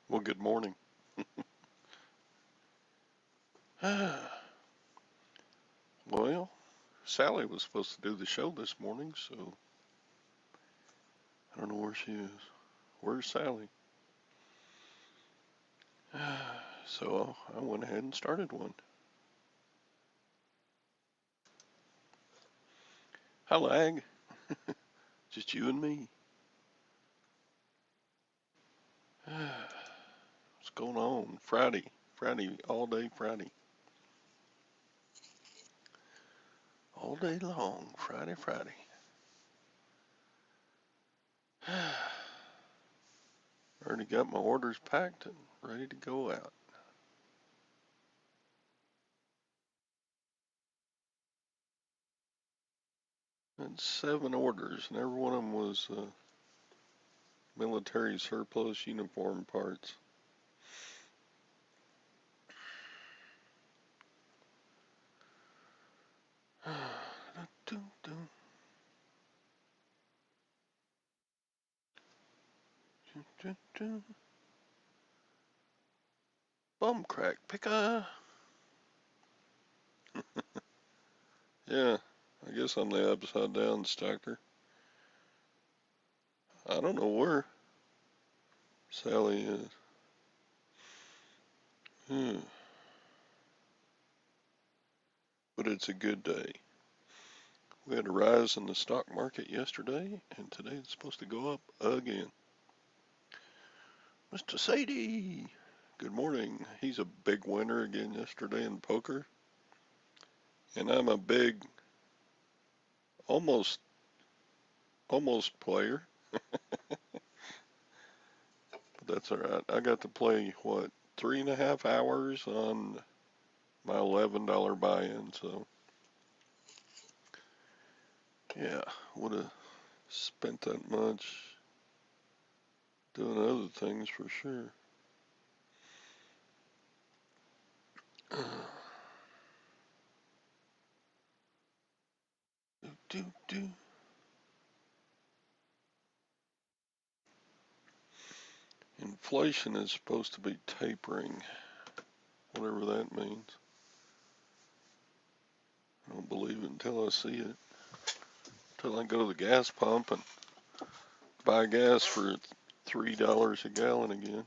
Well, good morning. Well, Sally was supposed to do the show this morning, so I don't know where she is. Where's Sally? So I went ahead and started one. Hi, Lag. Just you and me. What's going on? Friday. All day Friday. All day long, Friday. Already got my orders packed and ready to go out. Had 7 orders, and every one of them was military surplus uniform parts. Bum crack picker. Yeah, I guess I'm the upside down stacker. I don't know where Sally is. But it's a good day. We had a rise in the stock market yesterday, and today it's supposed to go up again. Mr. Sadie, good morning. He's a big winner again yesterday in poker. And I'm a big, almost player. But that's all right. I got to play, 3.5 hours on my $11 buy-in, so yeah, would have spent that much doing other things for sure. Do. Inflation is supposed to be tapering, whatever that means. I don't believe it until I see it. Until I go to the gas pump and buy gas for $3 a gallon again.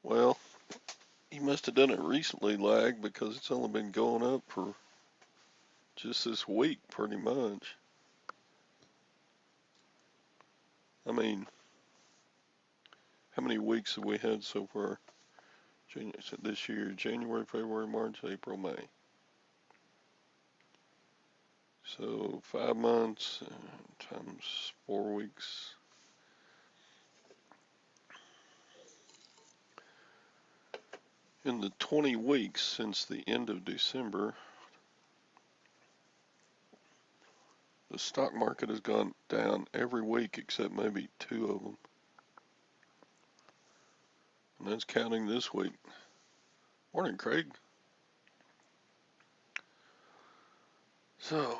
Well, he must have done it recently, Lag, because it's only been going up for just this week, pretty much. I mean, how many weeks have we had so far? This year, January, February, March, April, May. So 5 months times 4 weeks. In the 20 weeks since the end of December, the stock market has gone down every week except maybe 2 of them. And that's counting this week. Morning, Craig. So,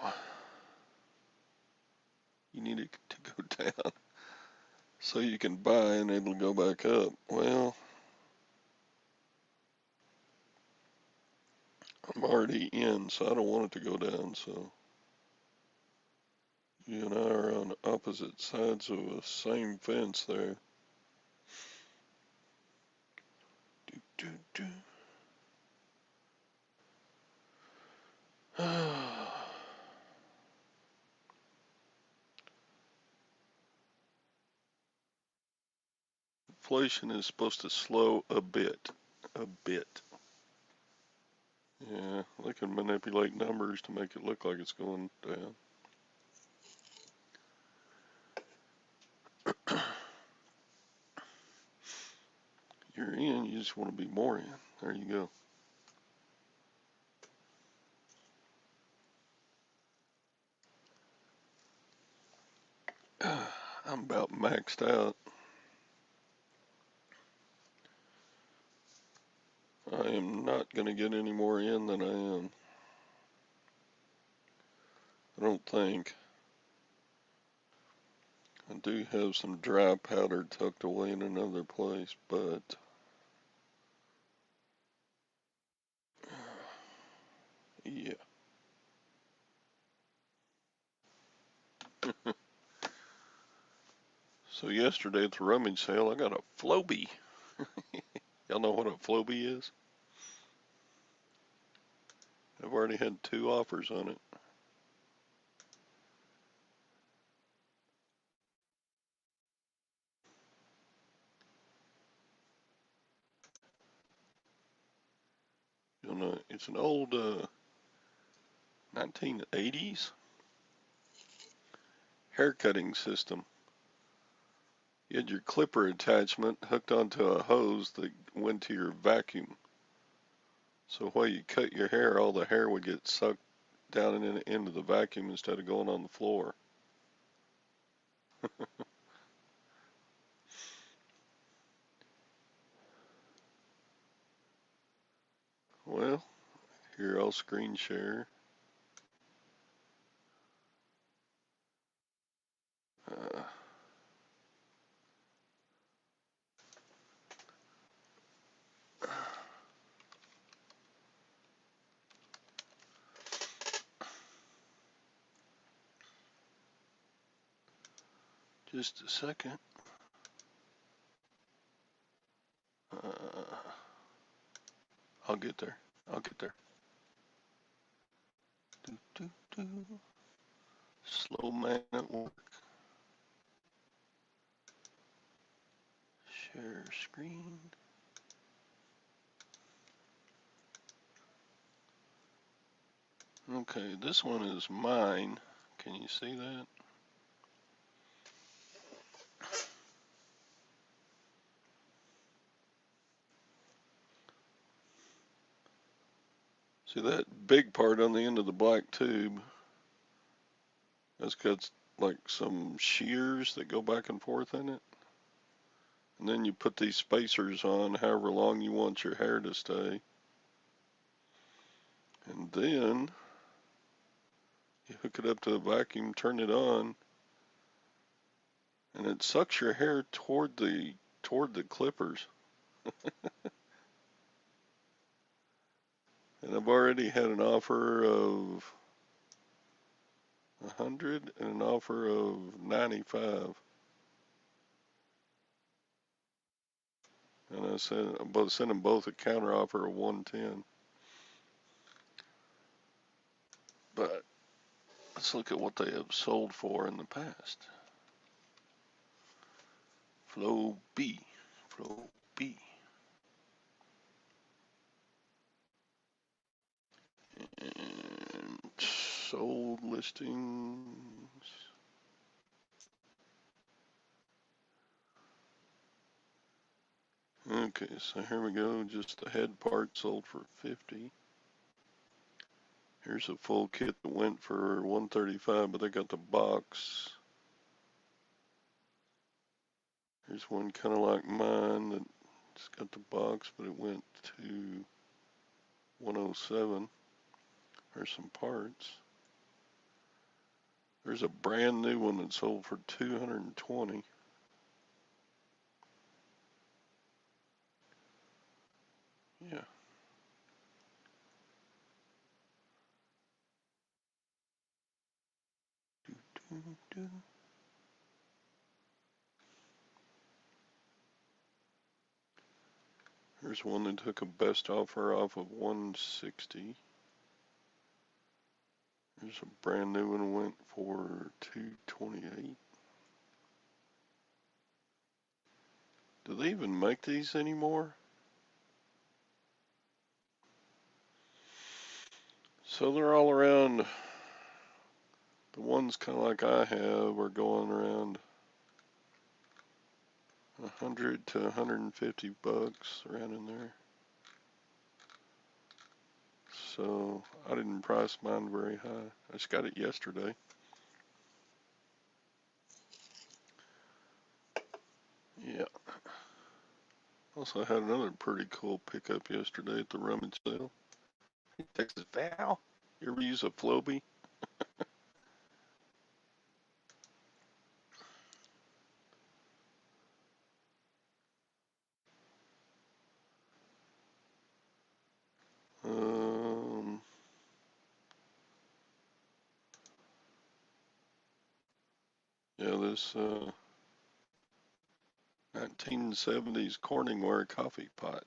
you need it to go down so you can buy and it'll go back up. Well, I'm already in, so I don't want it to go down. So, you and I are on opposite sides of the same fence there. Do. Inflation is supposed to slow a bit. A bit. Yeah, they can manipulate numbers to make it look like it's going down. You're in, you just want to be more in. There you go. I'm about maxed out. I am not going to get any more in than I am. I don't think. I do have some dry powder tucked away in another place, but yeah. So yesterday at the rummage sale, I got a Floby. Y'all know what a Floby is? I've already had 2 offers on it. You know, it's an old 1980s hair cutting system. You had your clipper attachment hooked onto a hose that went to your vacuum. So while you cut your hair, all the hair would get sucked down into the vacuum instead of going on the floor. Well, here I'll screen share. Uh, just a second. Uh, I'll get there. I'll get there. Do, do, do. Slow man at work. Share screen. Okay, this one is mine. Can you see that? See that big part on the end of the black tube? That's got like some shears that go back and forth in it. And then you put these spacers on however long you want your hair to stay. And then you hook it up to the vacuum, turn it on, and it sucks your hair toward the clippers. And I've already had an offer of 100 and an offer of 95. And I sent them both a counter offer of 110. But let's look at what they have sold for in the past. Flow B. And sold listings. Okay, so here we go. Just the head part sold for 50. Here's a full kit that went for 135, but they got the box. Here's one kind of like mine that's got the box, but it went to 107. There's some parts. There's a brand new one that sold for 220. Yeah. Do, do, do. Here's one that took a best offer off of 160. There's a brand new one went for 228. Do they even make these anymore? So they're all around, the ones kind of like I have are going around 100 to 150 bucks, around in there. So I didn't price mine very high. I just got it yesterday. Yeah. Also had another pretty cool pickup yesterday at the rummage sale. Hey, Texas Val, you ever use a Floby? Um, yeah, this 1970s Corningware coffee pot.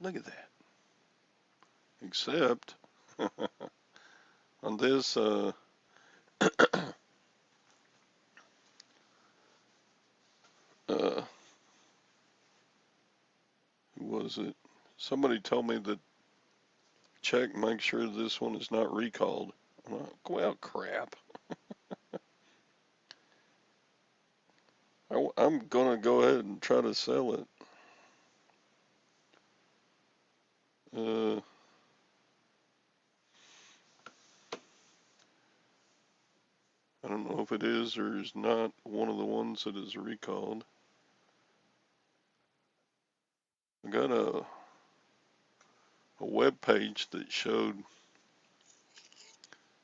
Look at that. Except on this, who was it? Somebody told me that check, make sure this one is not recalled. I'm like, well, crap. I'm gonna go ahead and try to sell it. Uh, I don't know if it is or is not one of the ones that is recalled. I got a web page that showed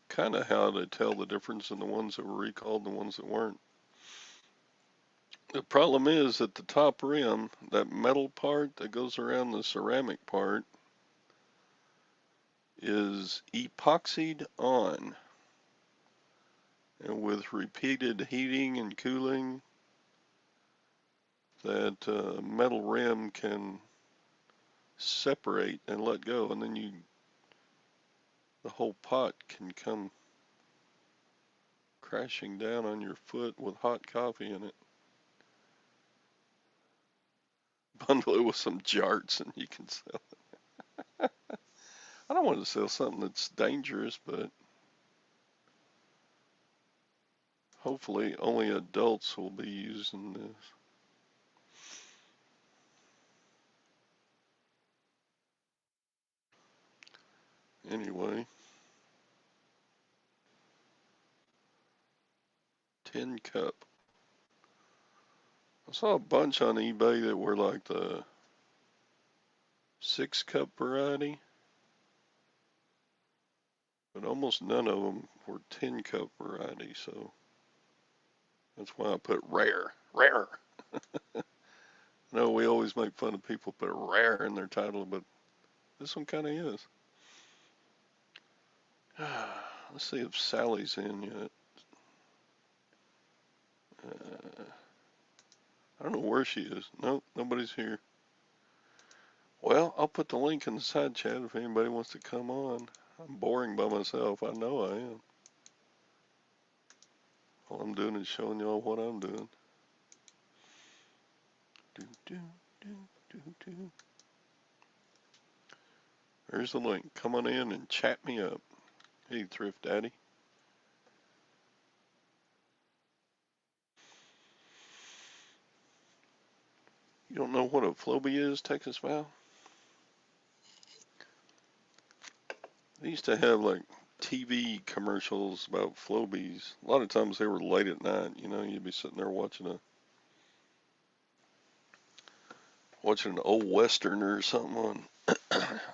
kind of how to tell the difference in the ones that were recalled and the ones that weren't. The problem is that the top rim, that metal part that goes around the ceramic part, is epoxied on. And with repeated heating and cooling, that metal rim can separate and let go, and then the whole pot can come crashing down on your foot with hot coffee in it. Bundle it with some jarts and you can sell it. I don't want to sell something that's dangerous, but hopefully only adults will be using this. Anyway, tin cup. I saw a bunch on eBay that were like the 6-cup variety, but almost none of them were tin cup variety, so that's why I put rare. Rare. No, we always make fun of people put rare in their title, but this one kind of is. Let's see if Sally's in yet. I don't know where she is. Nope, nobody's here. Well, I'll put the link in the side chat if anybody wants to come on. I'm boring by myself. I know I am. All I'm doing is showing y'all what I'm doing. Do, do, do, do, do. There's the link. Come on in and chat me up. Hey, Thrift Daddy. You don't know what a Floby is, Texas Val? They used to have like TV commercials about Flobies. A lot of times they were late at night. You know, you'd be sitting there watching an old western or something on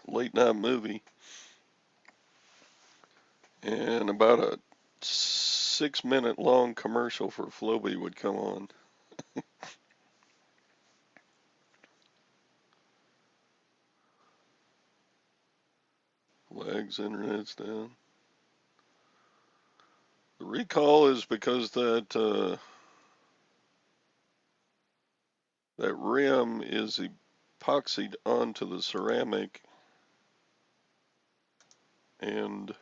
late night movie, and about a 6-minute long commercial for Floby would come on. Lags, internet's down. The recall is because that rim is epoxied onto the ceramic, and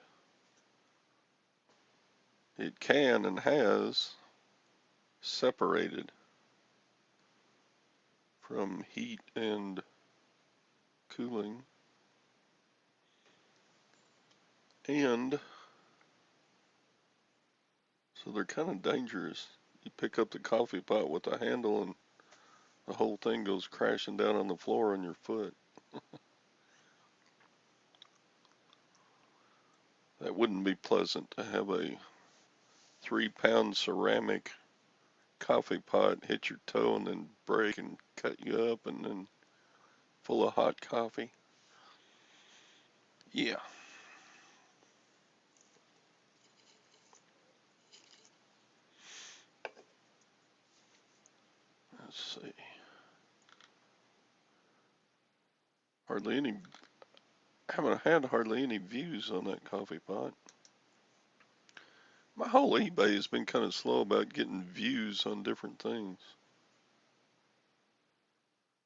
it can and has separated from heat and cooling. And so they're kind of dangerous. You pick up the coffee pot with the handle and the whole thing goes crashing down on the floor on your foot. That wouldn't be pleasant to have a 3-pound ceramic coffee pot hit your toe and then break and cut you up, and then full of hot coffee. Yeah. Let's see. Haven't had hardly any views on that coffee pot. My whole eBay has been kind of slow about getting views on different things.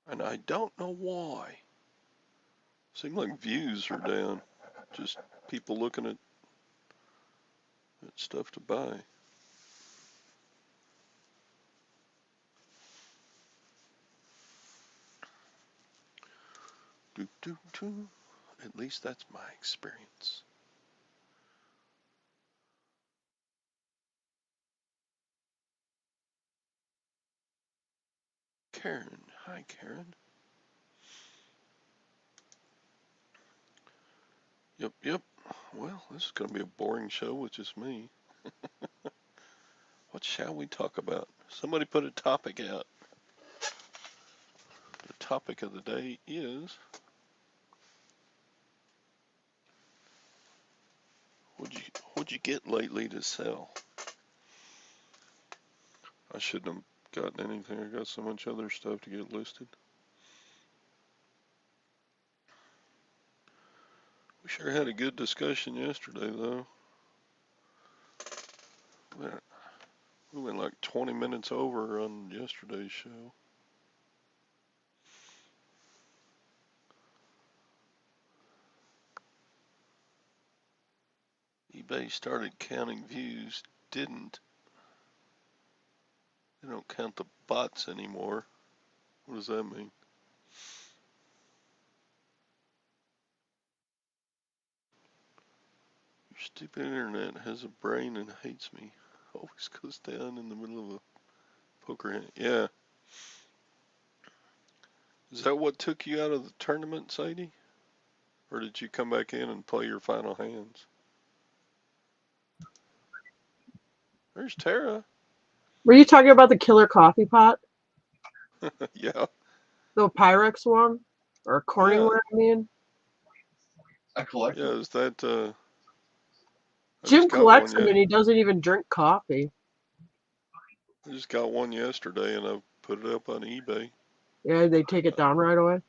And I don't know why. Seems like views are down. Just people looking at stuff to buy. Doo, doo, doo. At least that's my experience. Karen. Hi, Karen. Yep. Well, this is going to be a boring show with just me. What shall we talk about? Somebody put a topic out. The topic of the day is, what'd you get lately to sell? I shouldn't have gotten anything. I got so much other stuff to get listed. We sure had a good discussion yesterday, though. We went like 20 minutes over on yesterday's show. eBay started counting views, didn't. They don't count the bots anymore. What does that mean? Your stupid internet has a brain and hates me. Always goes down in the middle of a poker hand. Yeah. Is that what took you out of the tournament, Sadie? Or did you come back in and play your final hands? There's Tara. Were you talking about the killer coffee pot? Yeah. The Pyrex one? Or Corningware, I mean? I collect them. Yeah, is that, Jim collects them and he doesn't even drink coffee. I just got one yesterday and I put it up on eBay. Yeah, they take it down right away?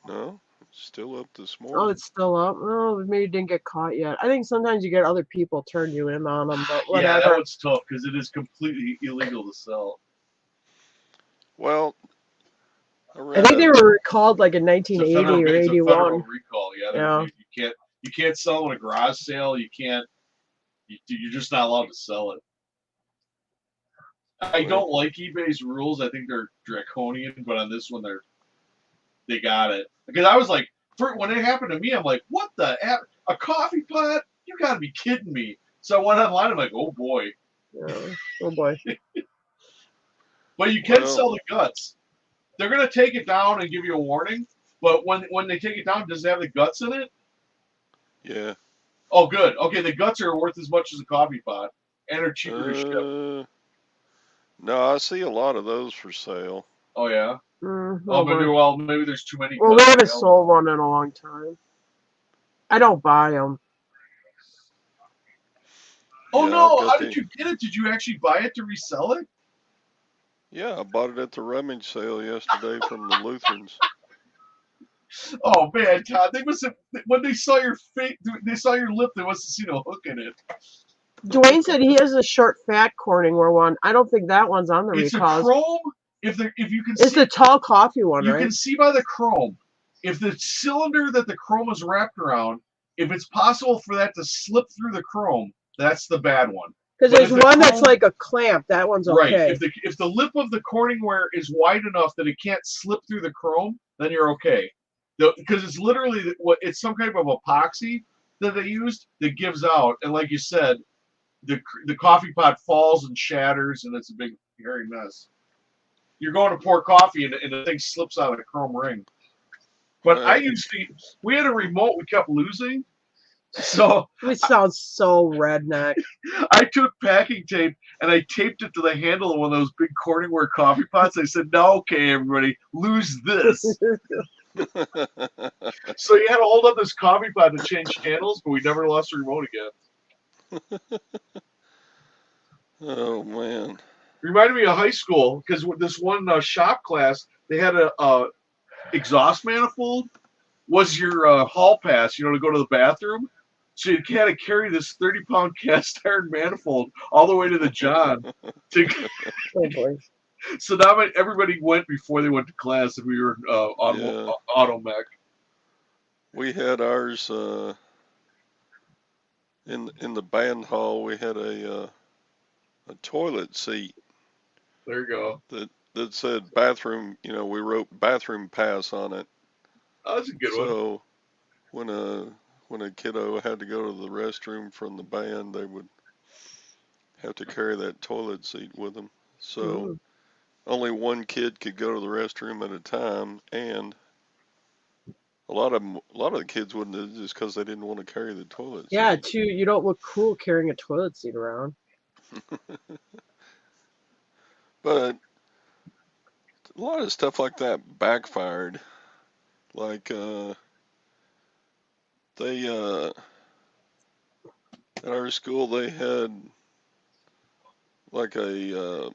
No, it's still up this morning. Oh, it's still up? Oh, maybe it didn't get caught yet. I think sometimes you get other people turn you in on them, but whatever. Yeah, that one's tough because it is completely illegal to sell. Well, I think they were recalled like in 1980 or 81. It's a federal recall. Yeah. You can't sell in a garage sale. You can't. You're just not allowed to sell it. I don't like eBay's rules. I think they're draconian, but on this one, they got it. Because I was like, when it happened to me, I'm like, what the F? A coffee pot? You got to be kidding me. So I went online. I'm like, oh boy. Yeah. Oh boy. But you can sell the guts. They're gonna take it down and give you a warning. But when they take it down, does it have the guts in it? Yeah. Oh, good. Okay, the guts are worth as much as a coffee pot, and are cheaper to ship. No, I see a lot of those for sale. Oh yeah. Maybe there's too many. Well, we haven't sold one in a long time. I don't buy them. Oh no! How did you get it? Did you actually buy it to resell it? Yeah, I bought it at the rummage sale yesterday from the Lutherans. Oh man, Todd! They must have, when they saw your face, they saw your lip. They must have seen a hook in it. Dwayne said he has a short, fat Corningware one. I don't think that one's on the recalls. It's a chrome. If you can, it's the tall coffee one, you right? can see by the chrome. If the cylinder that the chrome is wrapped around, if it's possible for that to slip through the chrome, that's the bad one. Because there's one that's like a clamp. That one's okay. Right. If the lip of the Corningware is wide enough that it can't slip through the chrome, then you're okay. Because it's literally it's some kind of epoxy that they used that gives out, and like you said, the coffee pot falls and shatters, and it's a big hairy mess. You're going to pour coffee, and the thing slips out of the chrome ring. But we had a remote we kept losing, So We sound so redneck. I took packing tape and I taped it to the handle of one of those big Corningware coffee pots. I said, "Now, okay, everybody, lose this." So you had to hold up this coffee pot to change channels, but we never lost the remote again. Oh man. Reminded me of high school because with this one shop class, they had a exhaust manifold was your hall pass, to go to the bathroom. So you had to carry this 30-pound cast iron manifold all the way to the John. Oh boy. So now everybody went before they went to class, and we were on Yeah. auto mech. We had ours in the band hall. We had a toilet seat There you go. that said bathroom. We wrote bathroom pass on it. Oh, that's a good one. So when a kiddo had to go to the restroom from the band, they would have to carry that toilet seat with them. So only one kid could go to the restroom at a time, and a lot of the kids wouldn't, just because they didn't want to carry the toilet seat. Yeah, too. You don't look cool carrying a toilet seat around. But a lot of stuff like that backfired. Like they at our school they had like a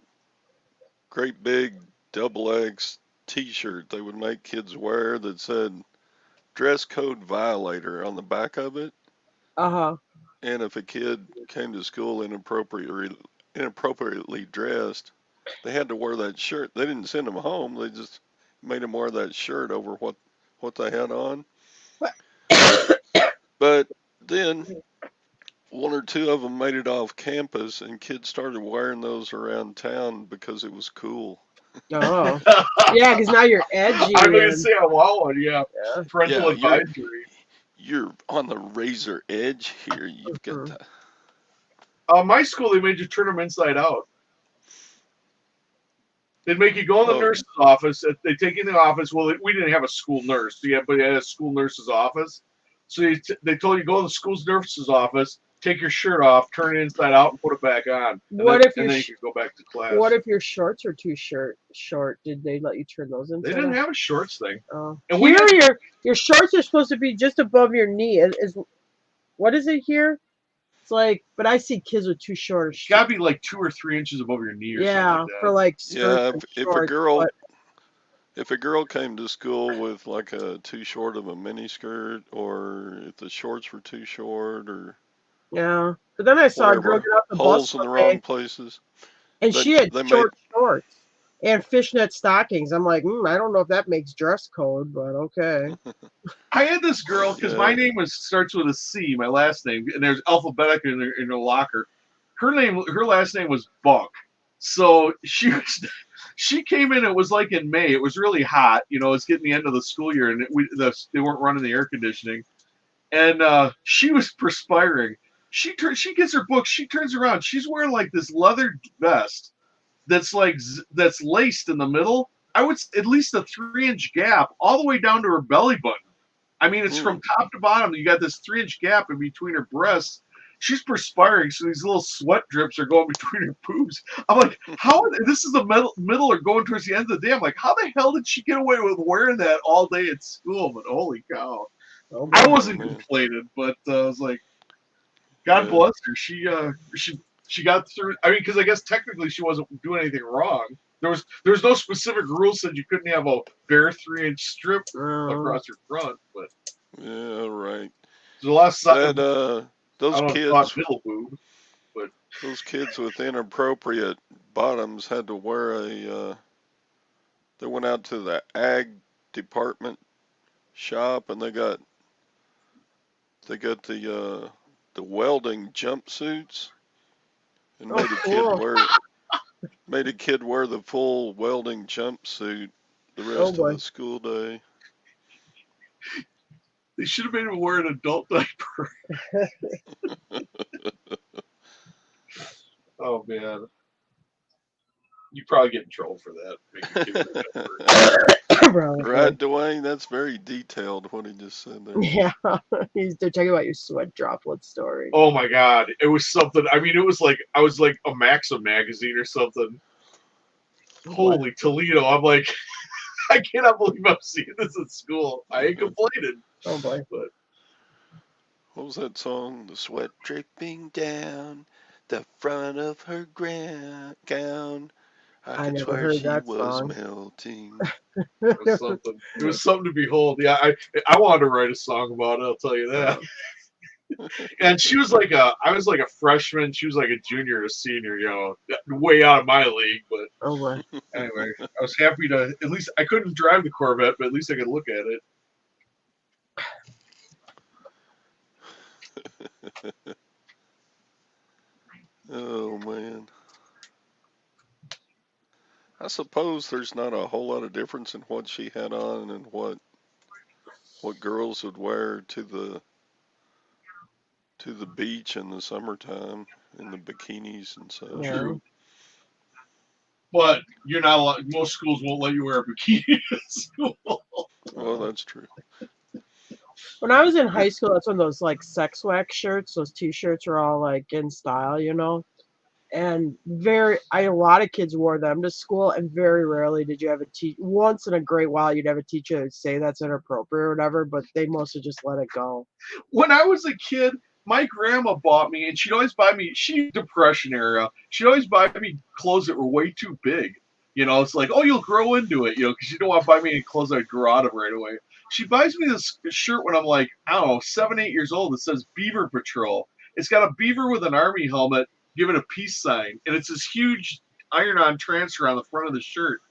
great big double X T-shirt they would make kids wear that said dress code violator on the back of it. Uh-huh. And if a kid came to school inappropriately dressed, they had to wear that shirt. They didn't send them home. They just made them wear that shirt over what they had on. But then one or two of them made it off campus, and kids started wearing those around town because it was cool. Oh. Yeah, because now you're edgy. I'm going to say I want one, yeah. Yeah. Parental advisory. You're on the razor edge here. You've got that. My school, they made you turn them inside out. They'd make you go in the nurse's office. They take you in the office. Well, we didn't have a school nurse, but they had a school nurse's office. So they told you go to the school nurse's office, take your shirt off, turn it inside out, and put it back on. And then you could go back to class. What if your shorts are too short? Did they let you turn those inside? They didn't have a shorts thing. Oh. And your shorts are supposed to be just above your knee. What is it here? It's like, but I see kids with too short. It's got to be like 2 or 3 inches above your knee or something like that. For like skirts shorts, if a girl came to school with like a too short of a mini skirt, or if the shorts were too short, or yeah. But then I saw a girl get off the holes bus in the wrong places, and she had short shorts and fishnet stockings. I'm like, I don't know if that makes dress code, but okay. I had this girl because my name starts with a C, my last name, and there's alphabetic in her locker. Her last name was Buck. So she came in. It was like in May. It was really hot. It's getting the end of the school year, and they weren't running the air conditioning, and she was perspiring. She gets her book. She turns around. She's wearing like this leather vest that's laced in the middle. I would at least a 3-inch gap all the way down to her belly button. I mean, it's from top to bottom. You got this 3-inch gap in between her breasts. She's perspiring, so these little sweat drips are going between her boobs. I'm like, this is the middle or going towards the end of the day. I'm like, how the hell did she get away with wearing that all day at school? But holy cow. I wasn't complaining, but I was like, God bless her. She got through. I mean, because I guess technically she wasn't doing anything wrong. There was no specific rule said you couldn't have a bare 3-inch strip across your front, but yeah, right. There's a lot of those kids with inappropriate bottoms had to wear they went out to the ag department shop, and they got the welding jumpsuits, and made a kid wear the full welding jumpsuit the rest of the school day. They should have made him wear an adult diaper. Oh man. You probably get in trouble for that. Make your kid remember. Probably. Right, Dwayne? That's very detailed what he just said there. Yeah, they're talking about your sweat droplet story. Oh my god, it was something. I mean, it was like I was like a Maxim magazine or something. Holy Toledo! I'm like, I cannot believe I'm seeing this at school. I ain't complaining. Oh boy. But What was that song? The sweat dripping down the front of her gown. I could never swear heard she that was song. melting. it was something. It was something to behold. Yeah, I wanted to write a song about it. I'll tell you that. And she was like I was like a freshman. She was like a junior, a senior. You know, way out of my league. But Oh boy. anyway, I was happy to at least I couldn't drive the Corvette, but at least I could look at it. Oh man. I suppose there's not a whole lot of difference in what she had on and what girls would wear to the beach in the summertime in the bikinis and such. Yeah. True. But you're not allowed, most schools won't let you wear a bikini at school. Well, that's true. When I was in high school, that's when those like sex wax shirts, those T-shirts were all like in style, you know. And a lot of kids wore them to school, and very rarely did you have a teacher. Once in a great while, you'd have a teacher who'd say that's inappropriate or whatever, but they mostly just let it go. When I was a kid, my grandma bought me, and she'd always buy me. She Depression era. She'd always buy me clothes that were way too big. You know, it's like, oh, you'll grow into it. You know, because you don't want to buy me any clothes I'd grow out of right away. She buys me this shirt when I'm like, I don't know, 7, 8 years old. It says Beaver Patrol. It's got a beaver with an army helmet giving a peace sign, and it's this huge iron-on transfer on the front of the shirt.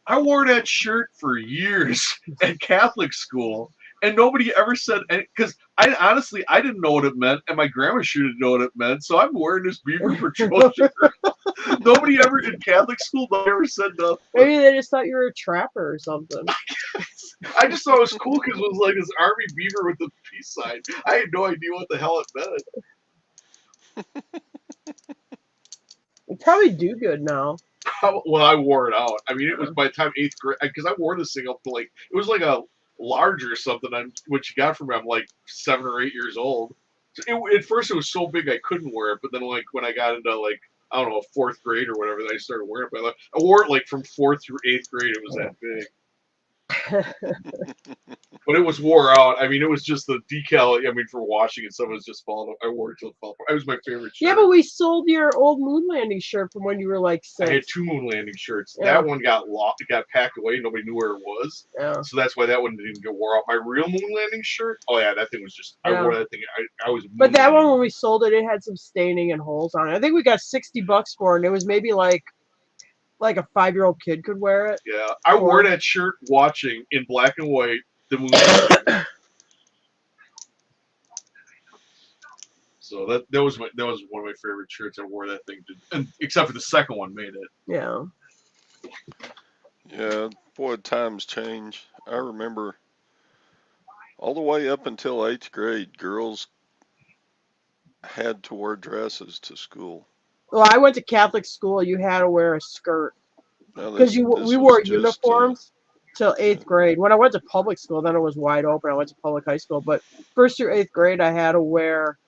I wore that shirt for years at Catholic school, and nobody ever said, because I honestly I didn't know what it meant, and my grandma sure didn't know what it meant, so I'm wearing this Beaver Patrol shirt. Nobody ever in Catholic school ever said nothing. Maybe they just thought you were a trapper or something. I just thought it was cool because it was like this army beaver with the peace sign. I had no idea what the hell it meant. You probably do good now. Well, I wore it out. I mean, it was by the time 8th grade, because I wore this thing up to like, it was like a large or something, which you got from me, I'm like 7 or 8 years old. So at first it was so big I couldn't wear it, but then like when I got into like, I don't know, 4th grade or whatever, then I started wearing it. But I wore it like from 4th through 8th grade, it was that big. But it was wore out. I mean, it was just the decal. I mean, for washing and stuff, it was just falling. I wore it till it fell apart. It was my favorite shirt. Yeah, but we sold your old moon landing shirt from when you were like 6. I had 2 moon landing shirts. Yeah. That one got lost. It got packed away. Nobody knew where it was. Yeah. So that's why that one didn't get wore out. My real moon landing shirt. Oh yeah, that thing was just. Yeah. I wore that thing. I was. But that one, when we sold it, it had some staining and holes on it. I think we got $60 for it, and it was maybe like a 5-year-old kid could wear it. Yeah, I wore that shirt watching in black and white the moon landing. So that was one of my favorite shirts. I wore that thing, except for the second one made it. Yeah. Yeah, boy, times change. I remember all the way up until 8th grade, girls had to wear dresses to school. Well, I went to Catholic school. You had to wear a skirt because we was wore just, uniforms till 8th grade. When I went to public school, then it was wide open. I went to public high school, but 1st through 8th grade, I had to wear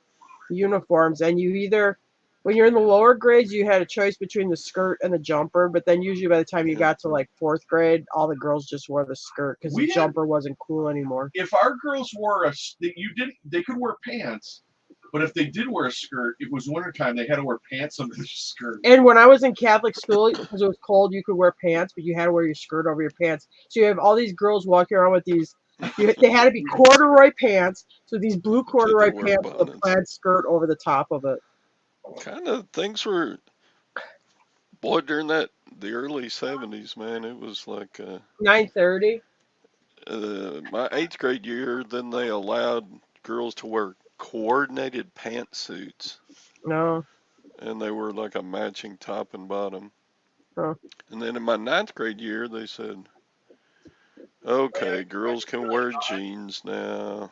uniforms. And you either, when you're in the lower grades, you had a choice between the skirt and the jumper. But then usually by the time you got to like 4th grade, all the girls just wore the skirt because the jumper wasn't cool anymore. If our girls wore they could wear pants. But if they did wear a skirt, it was wintertime, they had to wear pants under their skirt. And when I was in Catholic school, because it was cold, you could wear pants, but you had to wear your skirt over your pants. So you have all these girls walking around with these, they had to be corduroy pants, so these blue corduroy pants with a plaid skirt over the top of it. Kind of things were, boy, during the early 70s, man, it was like 9:30. My 8th grade year, then they allowed girls to wear coordinated pantsuits. No. And they were like a matching top and bottom. Huh. And then in my 9th grade year, they said, okay, girls can wear jeans now.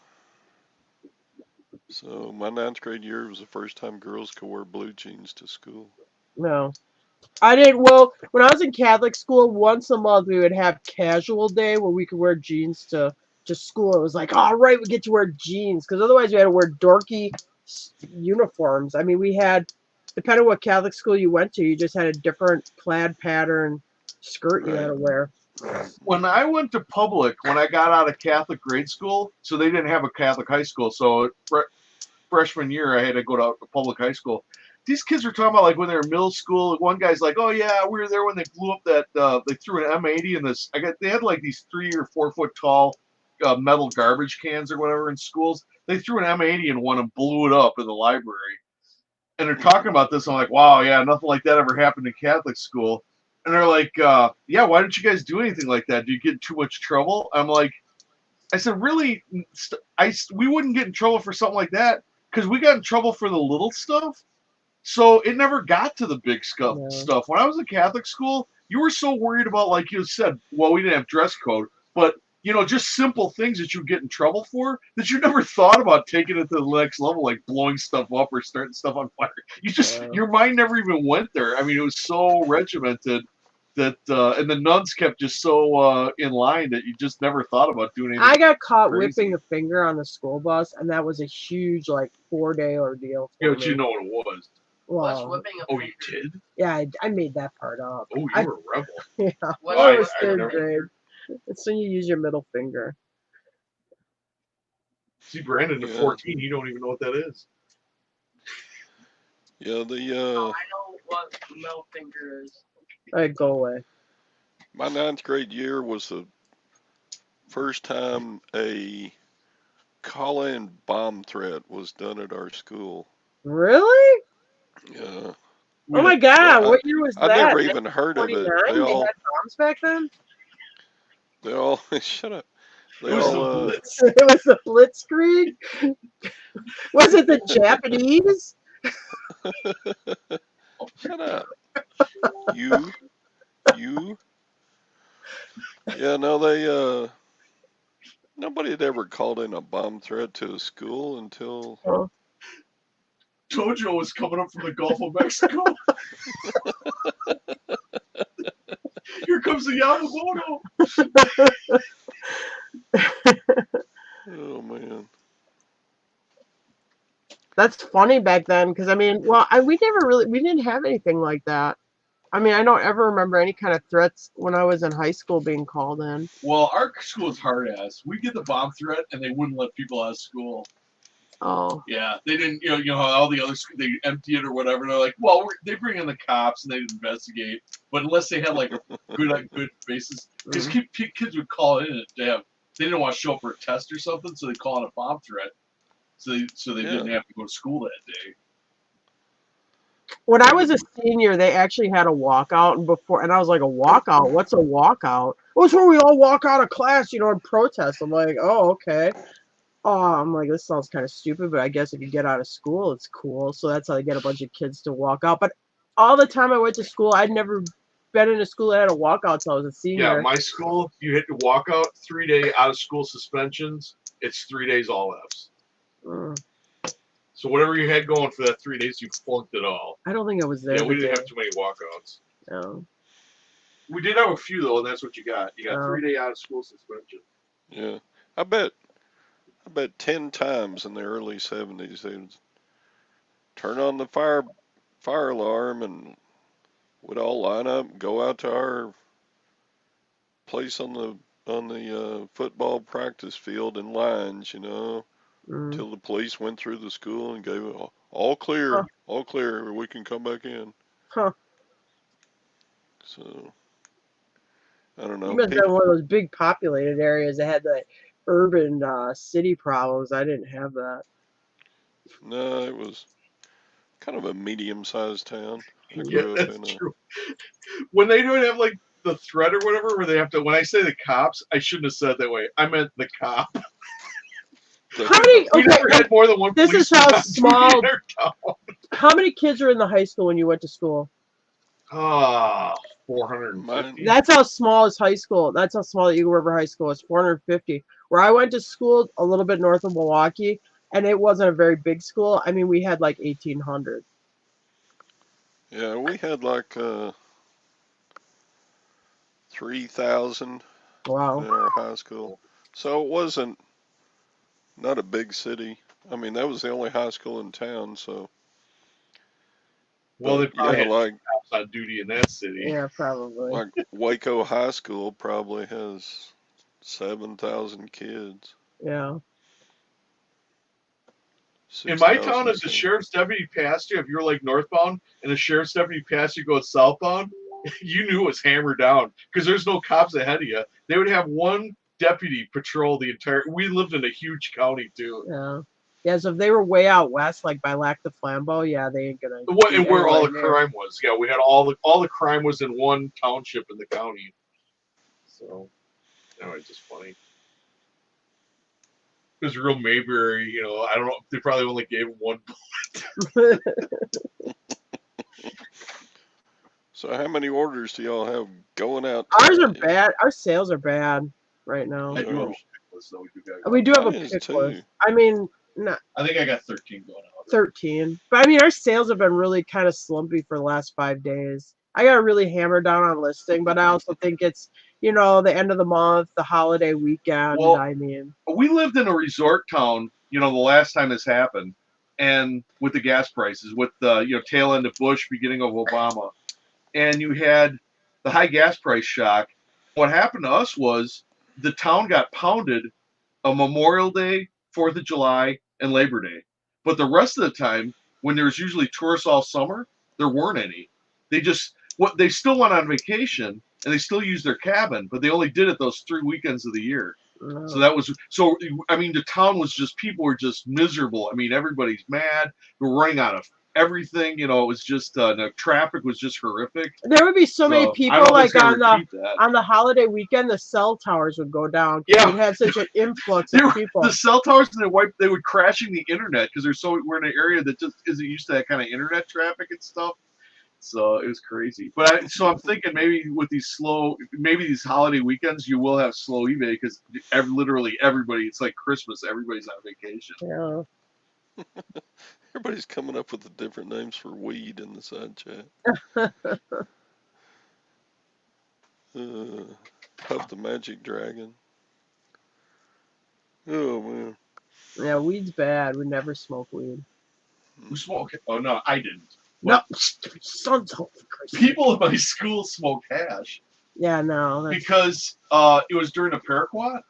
So my 9th grade year was the first time girls could wear blue jeans to school. No. I didn't. Well, when I was in Catholic school, once a month we would have casual day where we could wear jeans to school. It was like, all right, we get to wear jeans because otherwise we had to wear dorky uniforms. I mean, we had, depending on what Catholic school you went to, you just had a different plaid pattern skirt you had Right. to wear. When I went to public, when I got out of Catholic grade school, so they didn't have a Catholic high school. So freshman year, I had to go to public high school. These kids were talking about like when they were in middle school. One guy's like, "Oh yeah, we were there when they blew up that they threw an M80 in this." They had like these 3 or 4 foot tall metal garbage cans or whatever in schools. They threw an M80 in one and blew it up in the library. And they're talking about this. I'm like, "Wow, yeah, nothing like that ever happened in Catholic school." And they're like, "Yeah, why didn't you guys do anything like that? Do you get in too much trouble?" I'm like, I said, "Really? We wouldn't get in trouble for something like that because we got in trouble for the little stuff." So it never got to the big No. stuff. When I was in Catholic school, you were so worried about, like you said, well, we didn't have dress code, but just simple things that you get in trouble for that you never thought about taking it to the next level, like blowing stuff up or starting stuff on fire. Your mind never even went there. I mean, it was so regimented that, and the nuns kept just so in line that you just never thought about doing anything. I got caught crazy. whipping a finger on the school bus, and that was a huge, like, 4-day ordeal. Yeah, but you know what it was. Well, whipping a Oh, finger. you did? yeah, I made that part up. Oh, you I- were a rebel. Yeah, What- well, it was I third never- grade. It's when you use your middle finger. See, Brandon, at Yeah. 14, you don't even know what that is. Yeah, Oh, I know what middle finger is. All right, go away. my 9th grade year was the first time a call-in bomb threat was done at our school. Really? Yeah, Oh my God! I- What year was I that? never even heard of it. 49? They had bombs back then. They all shut up. They It was all the Blitz. It was the Blitzkrieg. Was it the Japanese? shut up. You. Yeah, no, they nobody had ever called in a bomb threat to a school until Tojo was coming up from the Gulf of Mexico. Here comes the Yamamoto. oh man. That's funny back then, because I mean, well, we didn't have anything like that. I mean, I don't ever remember any kind of threats when I was in high school being called in. Well, our school is hard ass. We get the bomb threat, and they wouldn't let people out of school. Oh, Yeah, they didn't. You know how all the other schools, they empty it or whatever. They're like, well, they bring in the cops and they investigate, but unless they had like a good basis, because kids would call in and they didn't want to show up for a test or something, so they call in a bomb threat, so they didn't have to go to school that day. when I was a senior, they actually had a walkout, and I was like, a walkout? What's a walkout? Well, it's where we all walk out of class, and protest. I'm like, oh, okay. Oh, I'm like, this sounds kind of stupid, but I guess if you get out of school, it's cool. So that's how they get a bunch of kids to walk out. But all the time I went to school, I'd never been in a school that had a walkout until I was a senior. Yeah, my school, you hit the walkout, 3-day out of school suspensions. It's 3 days all Fs. Mm. So whatever you had going for that 3 days, you flunked it all. I don't think I was there. Yeah, we didn't have too many walkouts. No. We did have a few though, and that's what you got. You got Oh. 3-day out of school suspension. Yeah. I bet 10 times in the early 70s they would turn on the fire alarm and we'd all line up and go out to our place on the football practice field in lines, till the police went through the school and gave it all clear, we can come back in. Huh. So, I don't know. You must have been one of those big populated areas that had the urban city problems. I didn't have that. No, it was kind of a medium-sized town. I Yeah, grew up that's in true. When they don't have like the threat or whatever, where they have to, when I say the cops, I shouldn't have said it that way. I meant the cop. How many? We Okay, never had more than one this is policeman how on duty small- in our town. how many kids were in the high school when you went to school? 450. That's how small is high school. That's how small Eagle River High School is. 450. Where I went to school, a little bit north of Milwaukee, and it wasn't a very big school. I mean, we had like 1,800. Yeah, we had like 3,000 Wow. in our high school. So it wasn't not a big city. I mean, that was the only high school in town. So, Well, they but probably yeah, had like cops on duty in that city. Yeah, probably. like Waco High School probably has 7,000 kids. Yeah. In my 6,000 town, if the some. sheriff's deputy passed you, if you were like northbound and the sheriff's deputy passed you going southbound, you knew it was hammered down because there's no cops ahead of you. They would have one deputy patrol the entire. We lived in a huge county too. Yeah. Yeah, so if they were way out west, like by Lac de Flambeau, yeah, they ain't gonna What be and where all the anywhere near. crime was? Yeah, we had all the crime was in one township in the county. So, anyway, just funny. Because real Mayberry, you know, I don't know. They probably only gave him one. So how many orders do y'all have going out Ours are today? bad. Our sales are bad right now. I do have a Yours? pick list, though. We do have a Mine is pick too. list. I mean, not I think I got 13 going out. 13. But I mean, our sales have been really kind of slumpy for the last 5 days. I got really hammered down on listing, but I also think it's, you know, the end of the month, the holiday weekend. Well, I mean, we lived in a resort town, you know, the last time this happened, and with the gas prices, with the tail end of Bush, beginning of Obama, and you had the high gas price shock. What happened to us was the town got pounded on Memorial Day, 4th of July, and Labor Day. But the rest of the time, when there's usually tourists all summer, there weren't any. They still went on vacation and they still used their cabin, but they only did it those 3 weekends of the year. So I mean, the town was just, people were just miserable. I mean, everybody's mad. We're running out of everything. You know, it was just the traffic was just horrific. there would be so many I people don't know if like it's gonna repeat that. on the holiday weekend, the cell towers would go down. Yeah. We'd have such an influx of people. The cell towers, they would crashing the internet because we're in an area that just isn't used to that kind of internet traffic and stuff. So it was crazy. But I'm thinking maybe with these holiday weekends, you will have slow eBay because literally everybody, it's like Christmas, everybody's on vacation. Yeah. Everybody's coming up with the different names for weed in the side chat. Puff the Magic Dragon. Oh man. Yeah, weed's bad. We never smoke weed. Who smoked? Oh no, I didn't. No, sons of Christ. People in my school smoked hash. Yeah, no. Because it was during the Paraquat,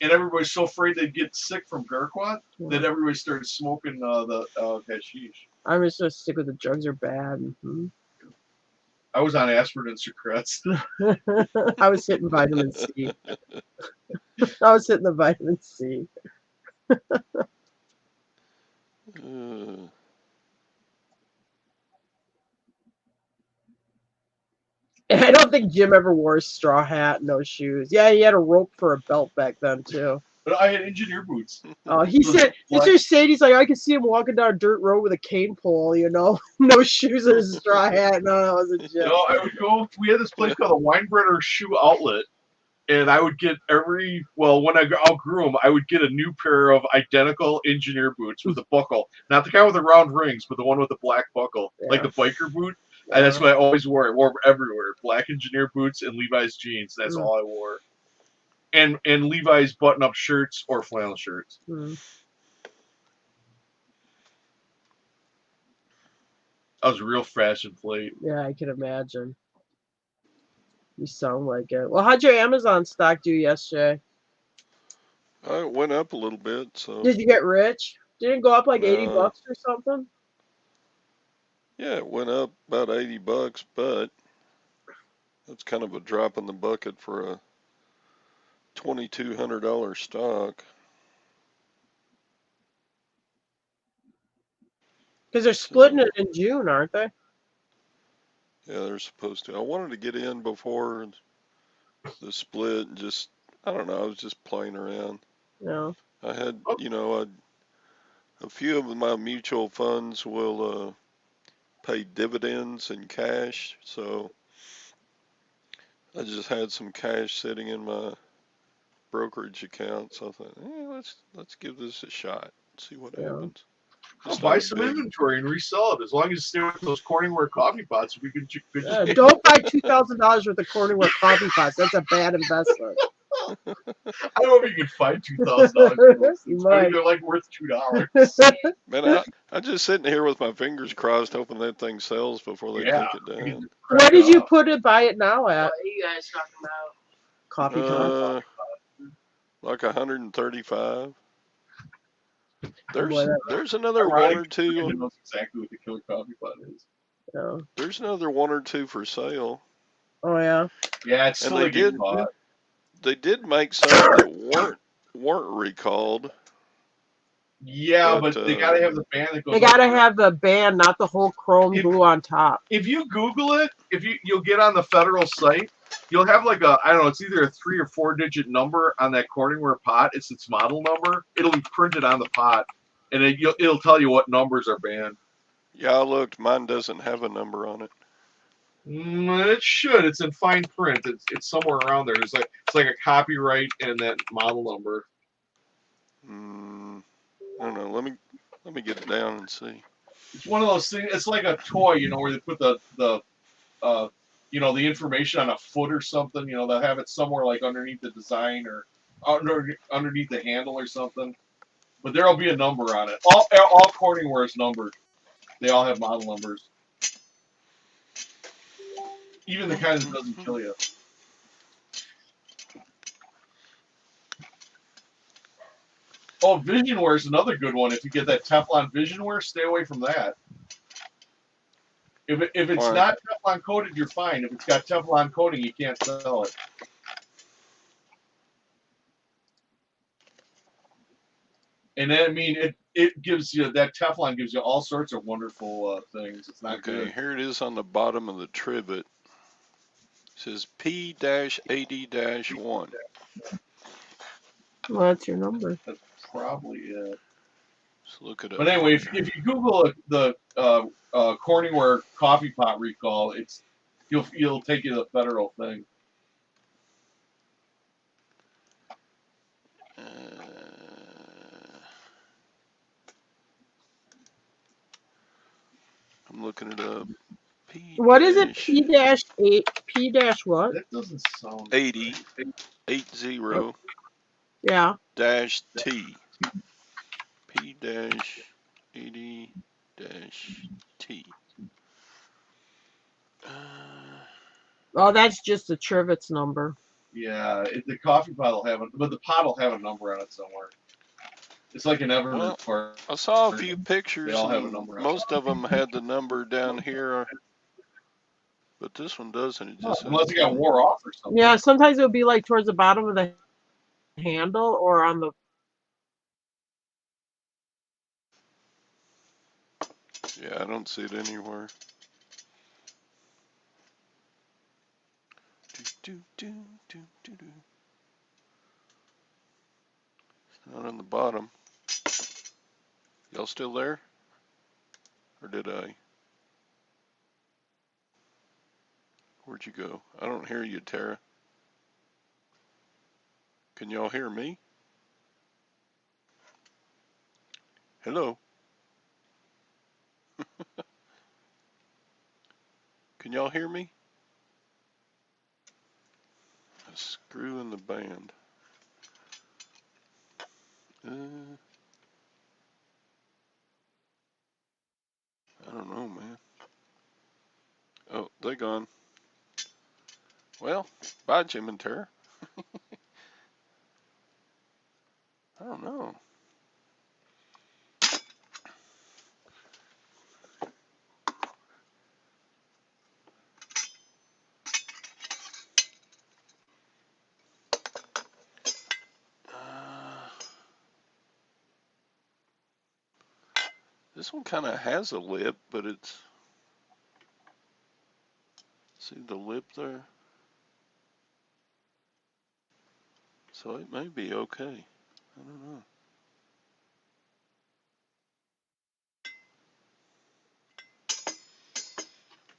and everybody's so afraid they'd get sick from Paraquat that everybody started smoking the hashish. I'm just gonna stick with the drugs are bad. Mm-hmm. I was on aspirin and Sucrets. I was hitting vitamin C. I was hitting the vitamin C. I don't think Jim ever wore a straw hat, no shoes. Yeah, he had a rope for a belt back then too. But I had engineer boots. He said, Mr. Sadie's like, I could see him walking down a dirt road with a cane pole, you know, no shoes and a straw hat. No, that was a Jim. No, I would go. We had this place called the Weinbrenner Shoe Outlet, and I would get when I outgrew them, I would get a new pair of identical engineer boots with a buckle, not the kind with the round rings, but the one with the black buckle, like the biker boot. And that's what I always wore. I wore them everywhere. Black engineer boots and Levi's jeans. That's all I wore. And Levi's button-up shirts or flannel shirts. I was real fashion plate. Yeah, I can imagine. You sound like it. Well, how'd your Amazon stock do yesterday? It went up a little bit. So. Did you get rich? Didn't it go up like $80 or something? Yeah, it went up about $80, but that's kind of a drop in the bucket for a $2,200 stock. Because they're splitting it in June, aren't they? Yeah, they're supposed to. I wanted to get in before the split. Just, I don't know. I was just playing around. Yeah. I had, a few of my mutual funds will pay dividends in cash, so I just had some cash sitting in my brokerage account. So I thought, let's give this a shot, see what happens. Just buy not a some big. inventory and resell it. As long as you stay with those Corningware coffee pots, we can. Don't buy $2,000 worth of Corningware coffee pots. That's a bad investment. I don't know if you can find $2,000. You might. They're like worth $2. Man, I'm just sitting here with my fingers crossed, hoping that thing sells before they Yeah. take it down. What did you put it buy it now at? What are you guys talking about? Coffee pot. Like 135. Oh, boy, There's another one Ironic, or two. knows exactly what the killer coffee pot is. Yeah. There's another one or two for sale. Oh yeah. Yeah, it's And still they a good did. pot. They did make some that weren't recalled. Yeah, but they gotta have the band that goes. They gotta have the band, not the whole chrome glue on top. If you Google it, you'll get on the federal site, you'll have like a, I don't know, it's either a 3 or 4 digit number on that Corningware pot. It's its model number. It'll be printed on the pot, and it'll tell you what numbers are banned. Yeah, I looked. Mine doesn't have a number on it. It should. It's in fine print. It's somewhere around there. It's like a copyright and that model number. I don't know. Let me get it down and see. It's one of those things. It's like a toy, where they put the the information on a foot or something. They'll have it somewhere like underneath the design or underneath the handle or something. But there'll be a number on it. All Corningware is numbered. They all have model numbers. Even the kind that doesn't kill you. Oh, Visionware is another good one. If you get that Teflon Visionware, stay away from that. If it's Right. not Teflon coated, you're fine. If it's got Teflon coating, you can't sell it. And then, I mean, it gives you, that Teflon gives you all sorts of wonderful things. It's not Okay, good. here it is on the bottom of the trivet. It says P-80-1. Well, that's your number. That's probably it. Let's look it up. But anyway, if you Google the Corningware coffee pot recall, you'll take you to the federal thing. I'm looking it up. What is it? P-8 P- what? That doesn't sound 80 right. 80 Yeah. dash T. P-80 dash T. Oh, that's just the Trivets number. Yeah, the coffee pot will have but the pot will have a number on it somewhere. It's like an Evernote part. I saw a few pictures. They all have a and number on most of them had the number down here, but this one doesn't. It just unless says it got wore off or something. Yeah, sometimes it would be like towards the bottom of the handle or on the. Yeah, I don't see it anywhere. It's not on the bottom. Y'all still there? Or did I? Where'd you go? I don't hear you, Tara. Can y'all hear me? Hello? Can y'all hear me? A screw in the band. I don't know, man. Oh, they gone. Well, bye, Jim and Tara. I don't know. This one kind of has a lip, but it's... See the lip there? So it may be okay. I don't know.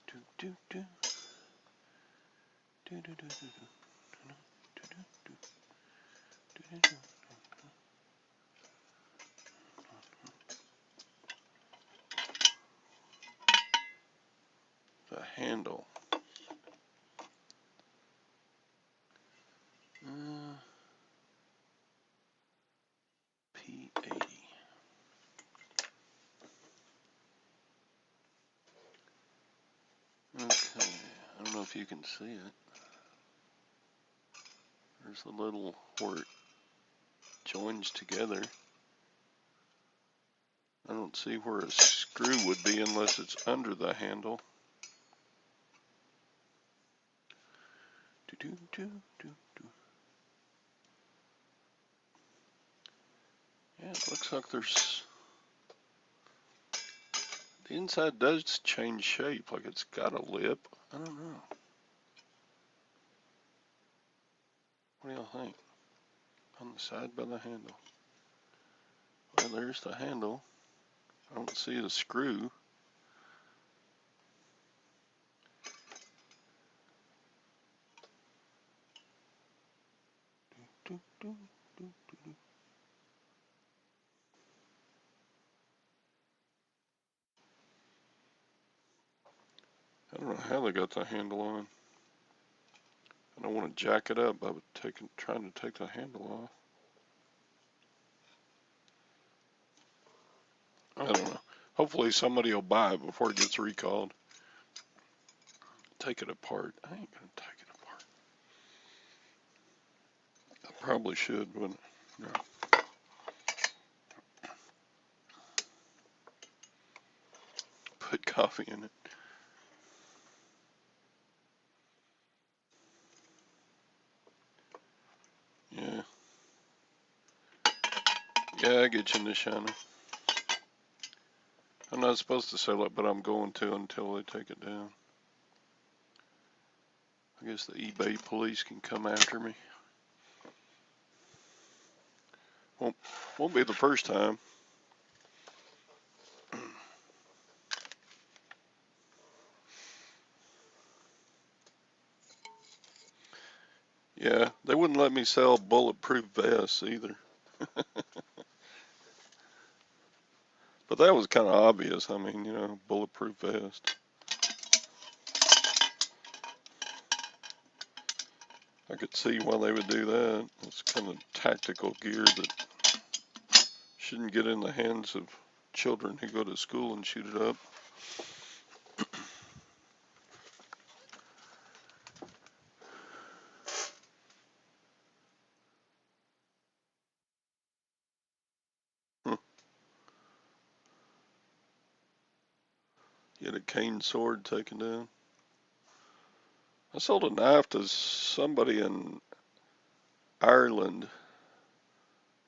Do, do, do. Do, do, do, do, do. Do, do, do. Do, do, do. handle. P80. Okay, I don't know if you can see it. There's a little where it joins together. I don't see where a screw would be unless it's under the handle. Yeah, it looks like there's... The inside does change shape, like it's got a lip. I don't know. What do y'all think? On the side by the handle. Well, there's the handle. I don't see the screw. I don't know how they got the handle on. I don't want to jack it up by trying to take the handle off. I don't know. Hopefully somebody will buy it before it gets recalled. Take it apart. I ain't gonna take it apart. I probably should, but no. Put coffee in it. Yeah. Yeah, I get you in the shiner. I'm not supposed to sell it, but I'm going to until they take it down. I guess the eBay police can come after me. Won't be the first time. Yeah, they wouldn't let me sell bulletproof vests either. But that was kind of obvious. I mean, you know, bulletproof vest. I could see why they would do that. It's kind of tactical gear that shouldn't get in the hands of children who go to school and shoot it up. Get a cane sword taken down. I sold a knife to somebody in Ireland,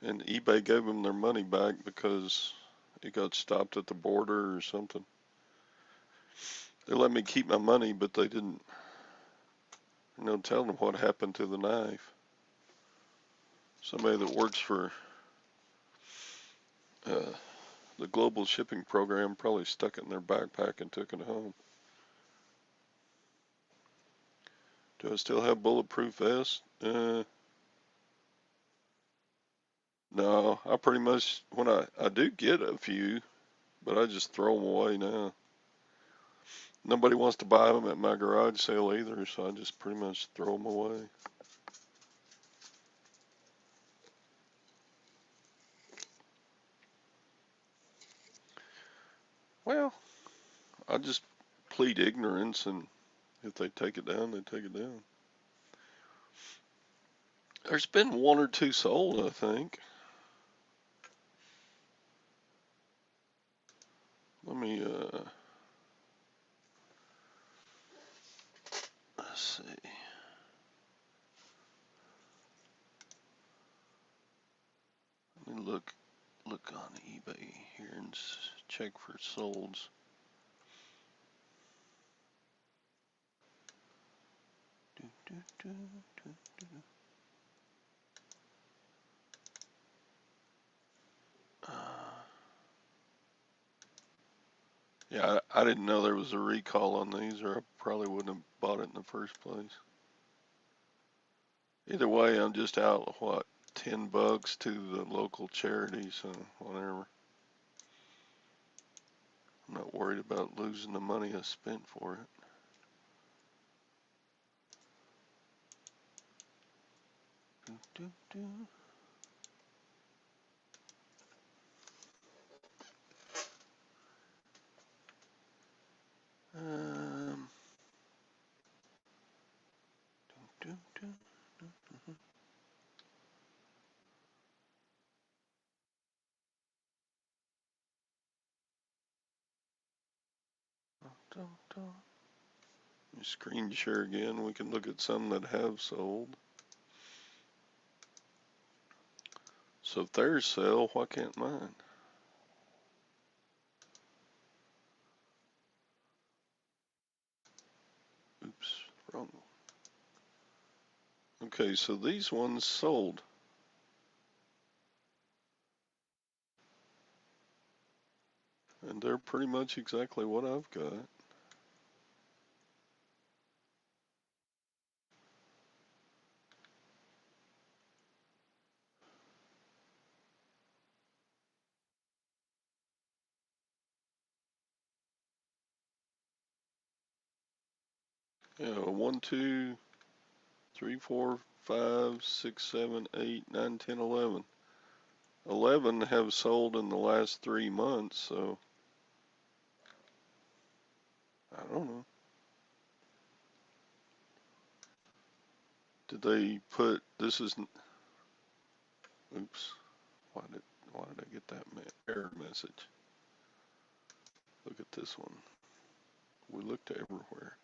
and eBay gave them their money back because it got stopped at the border or something. They let me keep my money, but they didn't, tell them what happened to the knife. Somebody that works for the global shipping program probably stuck it in their backpack and took it home. Do I still have bulletproof vests? No, I pretty much, when I do get a few, but I just throw them away now. Nobody wants to buy them at my garage sale either, so I just pretty much throw them away. Well, I just plead ignorance, and if they take it down, they take it down. There's been one or two sold, I think. Let me, let's see. Let me look on eBay here and check for solds. Yeah, I didn't know there was a recall on these, or I probably wouldn't have bought it in the first place. Either way, I'm just out, what, $10 to the local charity, so whatever. I'm not worried about losing the money I spent for it. Screen share again. We can look at some that have sold. So if theirs sell, why can't mine? Oops, wrong one. Okay, so these ones sold. And they're pretty much exactly what I've got. Yeah, 1, 2, 3, 4, 5, 6, 7, 8, 9, 10, 11. 11 have sold in the last 3 months, so I don't know. Did they put, this is, oops, why did I get that error message? Look at this one. We looked everywhere.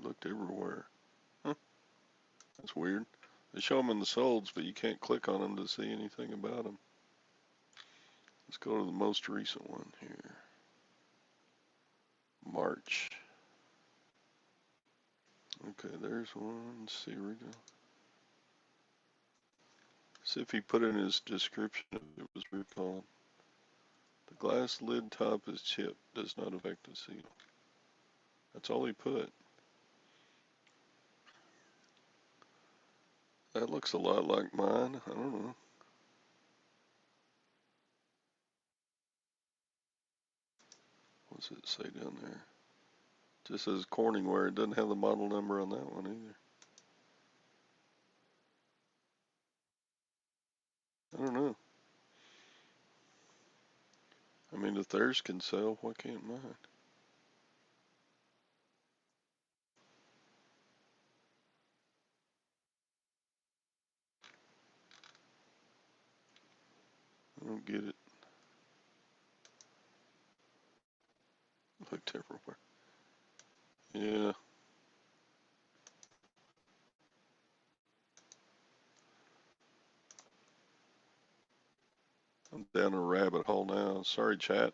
Looked everywhere. Huh, that's weird. They show them in the solds, but you can't click on them to see anything about them. Let's go to the most recent one here. March. Okay, there's one. Let's see, original. See if he put in his description if it was recalled. The glass lid top is chipped, does not affect the seal. That's all he put. That looks a lot like mine. I don't know. What's it say down there? Just says Corningware. It doesn't have the model number on that one either. I don't know. I mean, if theirs can sell, why can't mine? I don't get it. Looked everywhere. Yeah. I'm down a rabbit hole now. Sorry, chat.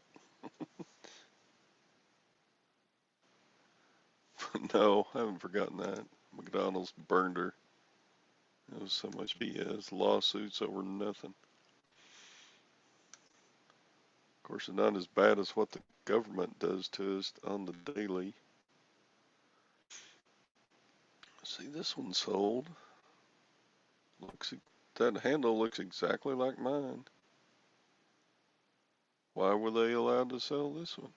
No, I haven't forgotten that. McDonald's burned her. It was so much BS. Lawsuits over nothing. Of course, it's not as bad as what the government does to us on the daily. See, this one sold. That handle looks exactly like mine. Why were they allowed to sell this one?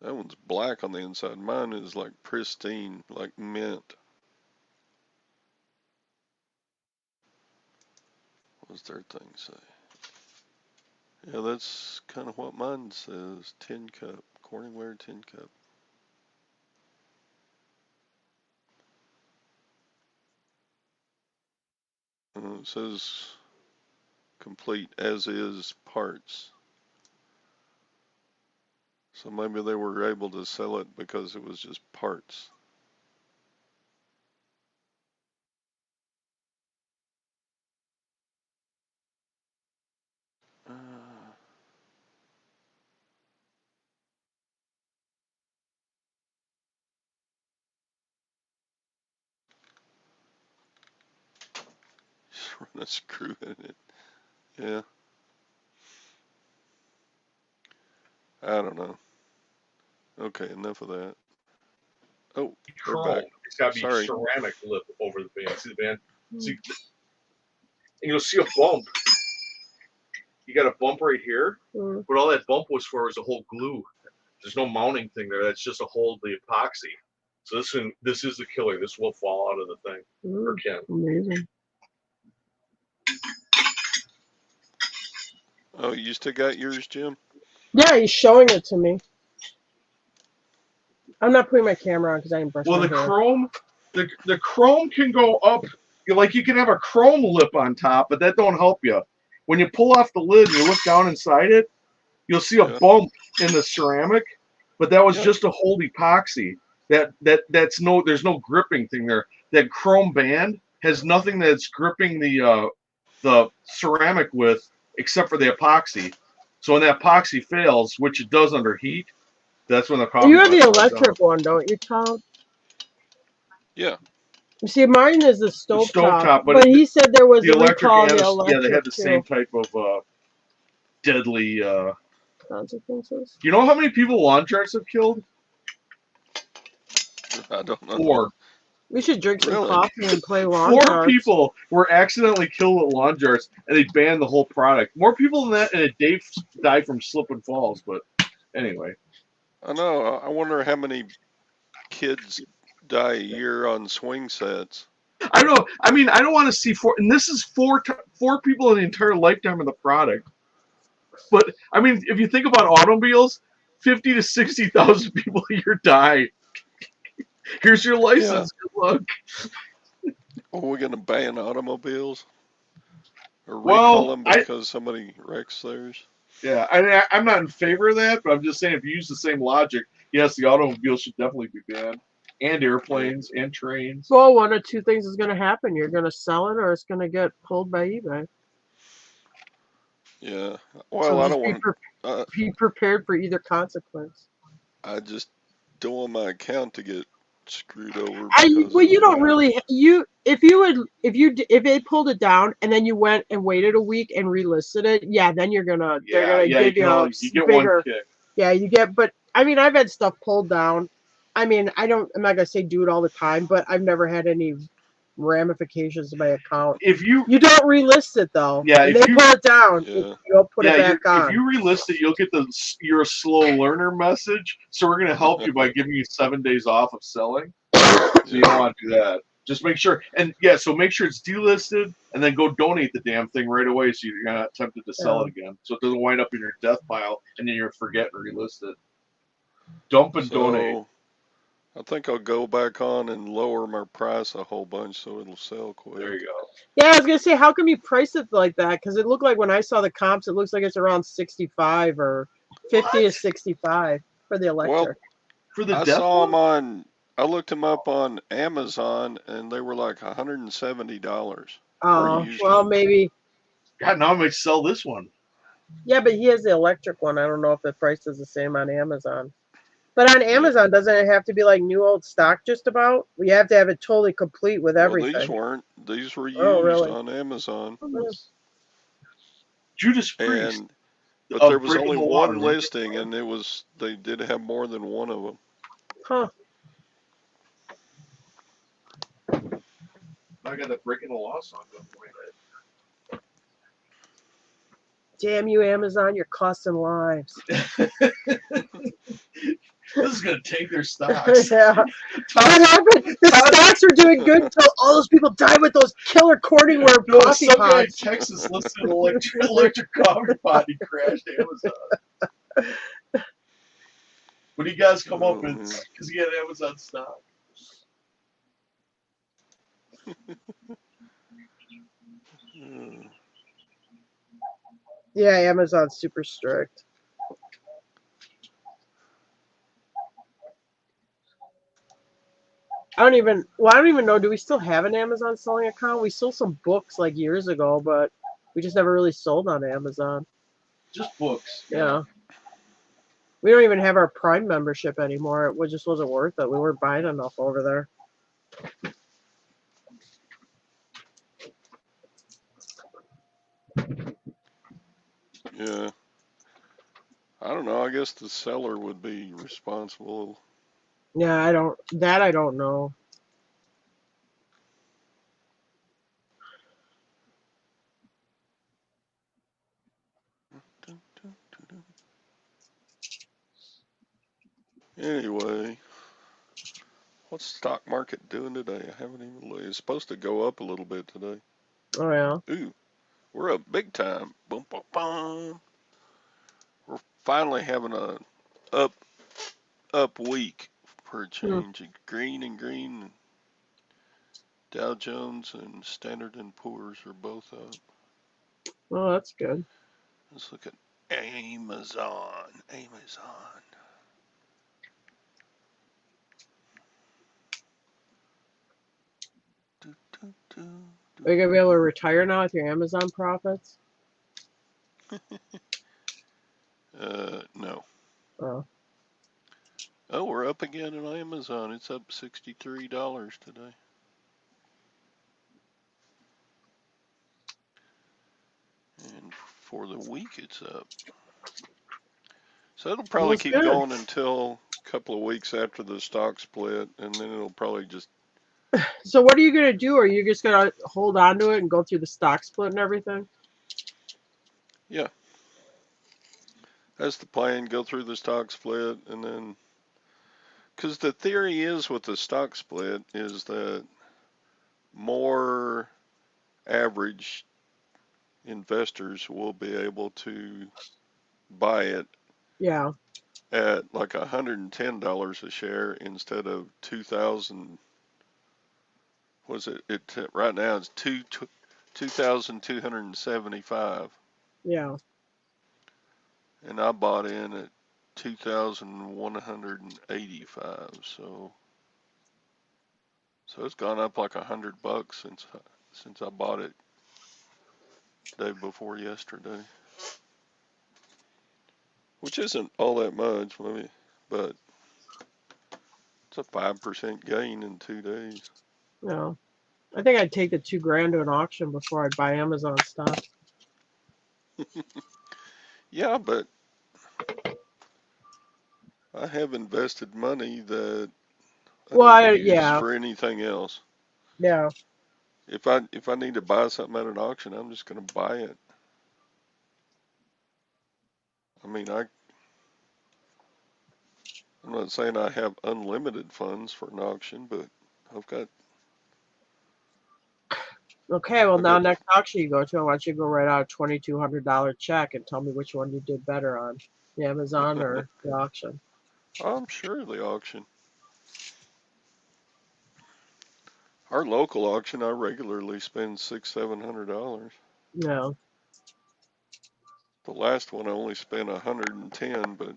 That one's black on the inside. Mine is like pristine, like mint. What does their thing say? Yeah, that's kind of what mine says. Tin cup. Corningware tin cup. It says complete as is parts. So maybe they were able to sell it because it was just parts. Just run a screw in it. Yeah. I don't know. Okay, enough of that. Oh, they're Chrome. back. It's got to be Sorry. ceramic lip over the band. See the band? See, and you'll see a bump. you got a bump right here, Mm. but all that bump was for was a whole glue. There's no mounting thing there. That's just a hold the epoxy. So this is the killer. This will fall out of the thing for Ken. Amazing. Oh, you still got yours, Jim? Yeah, he's showing it to me. I'm not putting my camera on because I didn't brush Well, my the hair. chrome, the chrome can go up. Like you can have a chrome lip on top, but that don't help you. When you pull off the lid and you look down inside it, you'll see a Yeah. bump in the ceramic, but that was Yeah. just a hold epoxy. There's no gripping thing there. That chrome band has nothing that's gripping the ceramic with except for the epoxy. So when the epoxy fails, which it does under heat, that's when the coffee. You have the pot goes electric down. one, don't you, Tom? Yeah. You see, mine is the stovetop, stovetop, but but he said there was The a electric, recall on and the yeah, electric they had the too. same type of deadly. Consequences. You know how many people lawn charts have killed? I don't know. 4. We should drink some Really? coffee and play lawn 4 darts. people were accidentally killed with lawn charts, and they banned the whole product. More people than that in a day died from slip and falls. But anyway, I know. I wonder how many kids die a year on swing sets. I don't know. I mean, I don't want to see 4, and this is 4 people in the entire lifetime of the product. But I mean, if you think about automobiles, 50 to 60,000 people a year die. Here's your license. Good luck. Are we going to ban automobiles? Or Well, recall them because somebody wrecks theirs? Yeah, I'm not in favor of that, but I'm just saying if you use the same logic, yes, the automobile should definitely be banned, and airplanes and trains. Well, one or two things is going to happen. You're going to sell it, or it's going to get pulled by eBay. Yeah. Well, So I just don't want. be prepared for either consequence. I just don't want my account to get screwed over. Well, you don't really. If they pulled it down and then you went and waited a week and relisted it, yeah, then they're gonna give you a get bigger. one kick. Yeah, you get. But I mean, I've had stuff pulled down. I mean, I'm not gonna say do it all the time, but I've never had any ramifications to my account. If you don't relist it though, Yeah, and if they you- pull it down, Yeah. you don't put it back on. if you relist it, you'll get the "you're a slow learner" message. So we're gonna help you by giving you 7 days off of selling. So you don't want to do that. Just make sure, so make sure it's delisted, and then go donate the damn thing right away, so you're not tempted to sell it again. So it doesn't wind up in your death pile, and then you forget to relist it. Dump and donate. I think I'll go back on and lower my price a whole bunch so it'll sell quick. There you go. Yeah, I was gonna say, how come you price it like that? Because it looked like when I saw the comps, it looks like it's around 65 or 50 to 65 for the electric. Well, For the I death saw one? them on. I looked them up on Amazon, and they were like $170. Oh, used well, one. maybe. God, now I might sell this one. Yeah, but he has the electric one. I don't know if the price is the same on Amazon. But on Amazon, doesn't it have to be like new old stock just about? We have to have it totally complete with everything. Well, these weren't. These were used really? on Amazon. Judas Priest. But of there was Breaking only the one Water, right? listing, and they did have more than one of them. Huh. I got that Breaking the Law song going for me. Damn you, Amazon! You're costing lives. This is gonna take their stocks. Yeah. What happened? The stocks were doing good until all those people died with those killer Corningware coffee some guy in pots. Texas listened to electric coffee pot. He crashed Amazon. What do you guys come up with? Because he had Amazon stock. Yeah, Amazon's super strict. I don't even know. Do we still have an Amazon selling account? We sold some books like years ago, but we just never really sold on Amazon. Just books. Yeah. We don't even have our Prime membership anymore. It just wasn't worth it. We weren't buying enough over there. Yeah. I don't know. I guess the seller would be responsible. Yeah, I don't know. Anyway, what's the stock market doing today? I haven't even looked. It's supposed to go up a little bit today. Oh yeah. Ooh, we're up big time. Boom, boom, boom. We're finally having a up week for a change. Green and green. Dow Jones and Standard and Poor's are both up. Oh, that's good. Let's look at Amazon. Amazon. Do, do, do, Are you gonna be able to retire now with your Amazon profits? No. Oh. Oh, we're up again on Amazon. It's up $63 today. And for the week, it's up. So it'll probably Well, keep good. going until a couple of weeks after the stock split, and then it'll probably just. So what are you gonna do? Are you just gonna hold on to it and go through the stock split and everything? Yeah. That's the plan. Go through the stock split, and then. Because the theory is with the stock split is that more average investors will be able to buy it Yeah. at like $110 a share instead of 2,000. Was it? Right now it's 2,275, Yeah. and I bought in at 2,185. So it's gone up like $100 since I bought it day before yesterday, which isn't all that much, but it's a 5% gain in 2 days. Yeah. I think I'd take the $2,000 to an auction before I'd buy Amazon stock. Yeah, but I have invested money that I don't use for anything else. Yeah. If I need to buy something at an auction, I'm just going to buy it. I mean, I'm not saying I have unlimited funds for an auction, but I've got. Okay, well now next auction you go to, I want you to go write out a $2,200 check and tell me which one you did better on, the Amazon or the auction. I'm sure the auction. Our local auction, I regularly spend $600-700. Yeah. The last one I only spent 110, but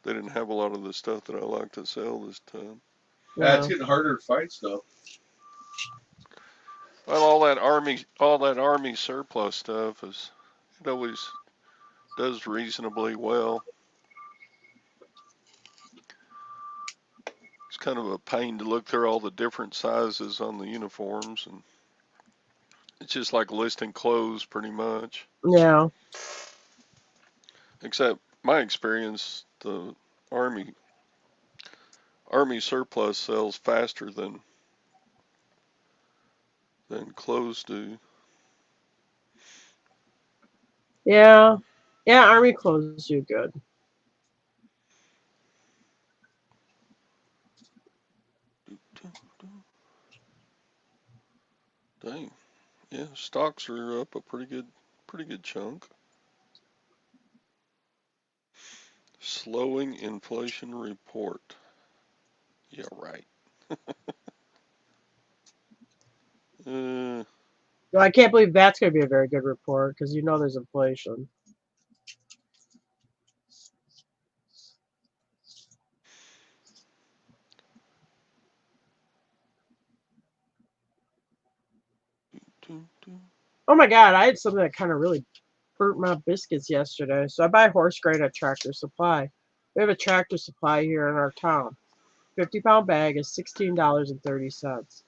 they didn't have a lot of the stuff that I like to sell this time. Yeah, it's getting harder to find stuff. Well, all that army surplus stuff it always does reasonably well. It's kind of a pain to look through all the different sizes on the uniforms, and it's just like listing clothes pretty much. Yeah. Except my experience, the army surplus sells faster than clothes do. Yeah. Yeah, army clothes do good. Dang. Yeah, stocks are up a pretty good chunk. Slowing inflation report. Yeah, right. Well, I can't believe that's going to be a very good report because you know there's inflation. Oh my God, I had something that kind of really burnt my biscuits yesterday. So I buy horse grain at Tractor Supply. We have a Tractor Supply here in our town. 50-pound bag is $16.30.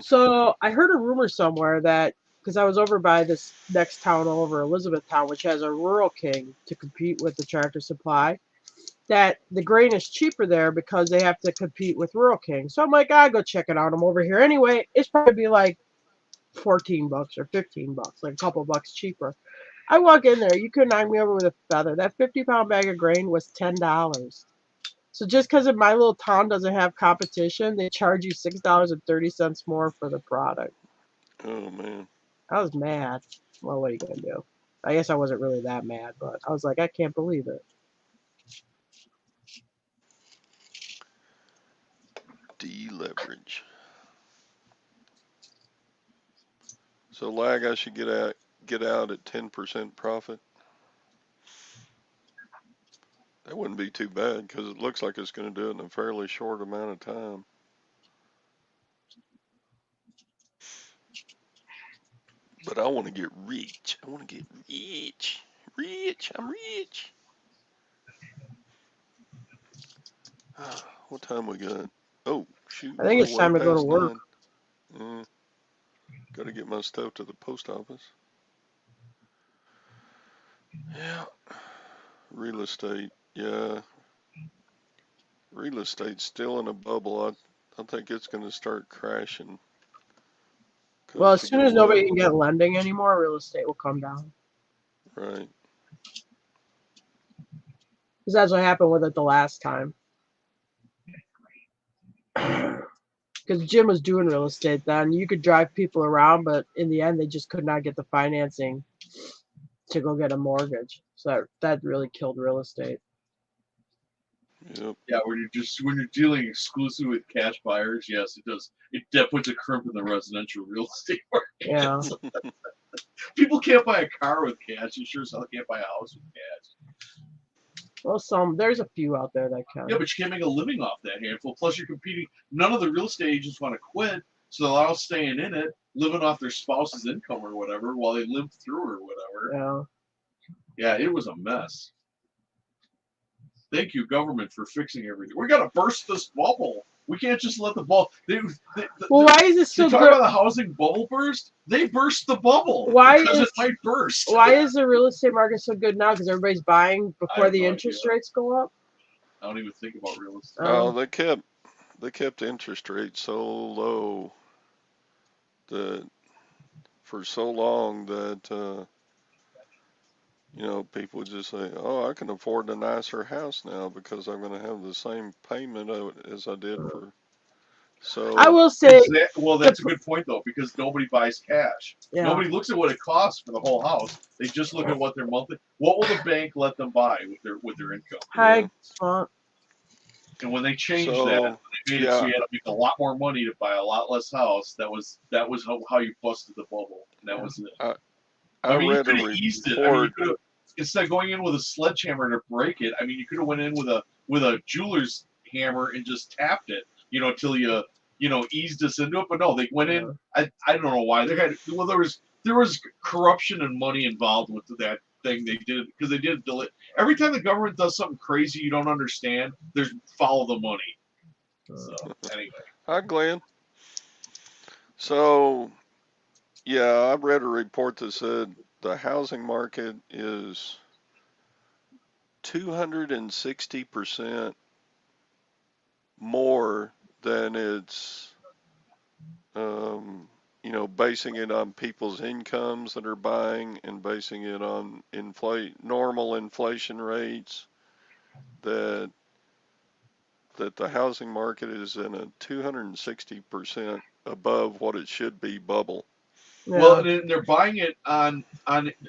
So I heard a rumor somewhere that, because I was over by this next town over, Elizabethtown, which has a Rural King to compete with the Tractor Supply, that the grain is cheaper there because they have to compete with Rural King. So I'm like, I go check it out. I'm over here anyway. It's probably like $14 or $15, like a couple bucks cheaper. I walk in there, you could knock me over with a feather. That 50-pound bag of grain was $10. So just because in my little town doesn't have competition, they charge you $6.30 more for the product. Oh man. I was mad. Well, what are you gonna do? I guess I wasn't really that mad, but I was like, I can't believe it. Deleverage. So lag, I should get out at 10% profit. That wouldn't be too bad because it looks like it's going to do it in a fairly short amount of time. But I want to get rich. I want to get rich. Rich. I'm rich. What time we got? Oh, shoot. I think We're it's way time to go to past work. 9. Got to get my stuff to the post office. Yeah. Real estate. Yeah. Real estate's still in a bubble. I think it's going to start crashing. Well, as To soon go as nobody up. can get lending anymore, real estate will come down. Right. Because that's what happened with it the last time. Because Jim was doing real estate then. You could drive people around, but in the end, they just could not get the financing to go get a mortgage. So that really killed real estate. Yep. Yeah, when you're dealing exclusively with cash buyers, yes, it does. That puts a crimp in the residential real estate market. Yeah. People can't buy a car with cash. You sure as hell can't buy a house with cash. Well, there's a few out there that can. Yeah, but you can't make a living off that handful. Plus, you're competing. None of the real estate agents want to quit, so they're all staying in it, living off their spouse's income or whatever while they live through or whatever. Yeah. Yeah, it was a mess. Thank you, government, for fixing everything. We got to burst this bubble. We can't just let the bubble. Well, why is it so talk good? about the housing bubble burst? They burst the bubble because it might burst. Why is the real estate market so good now? Because everybody's buying before the interest rates go up. I don't even think about real estate. Oh, they kept interest rates so low that for so long that people would just say, "Oh, I can afford a nicer house now because I'm going to have the same payment as I did for." So I will say, well, that's a good point though, because nobody buys cash. Yeah. Nobody looks at what it costs for the whole house. They just look at what their monthly. What will the bank let them buy with their income? Hi, And when they changed that, they made it so you had to make a lot more money to buy a lot less house. That was how you busted the bubble. And that was it. I mean, read you could have eased it. I mean, you could have, instead of going in with a sledgehammer to break it. I mean, you could have went in with a jeweler's hammer and just tapped it. Till you eased us into it. But no, they went in. I don't know why. There was corruption and money involved with that thing. They did because they did delay. Every time the government does something crazy you don't understand, there's follow the money. So anyway. Hi, Glenn. So, yeah, I read a report that said the housing market is 260% more than it's, basing it on people's incomes that are buying and basing it on normal inflation rates, that the housing market is in a 260% above what it should be bubble. Yeah. Well, and they're buying it on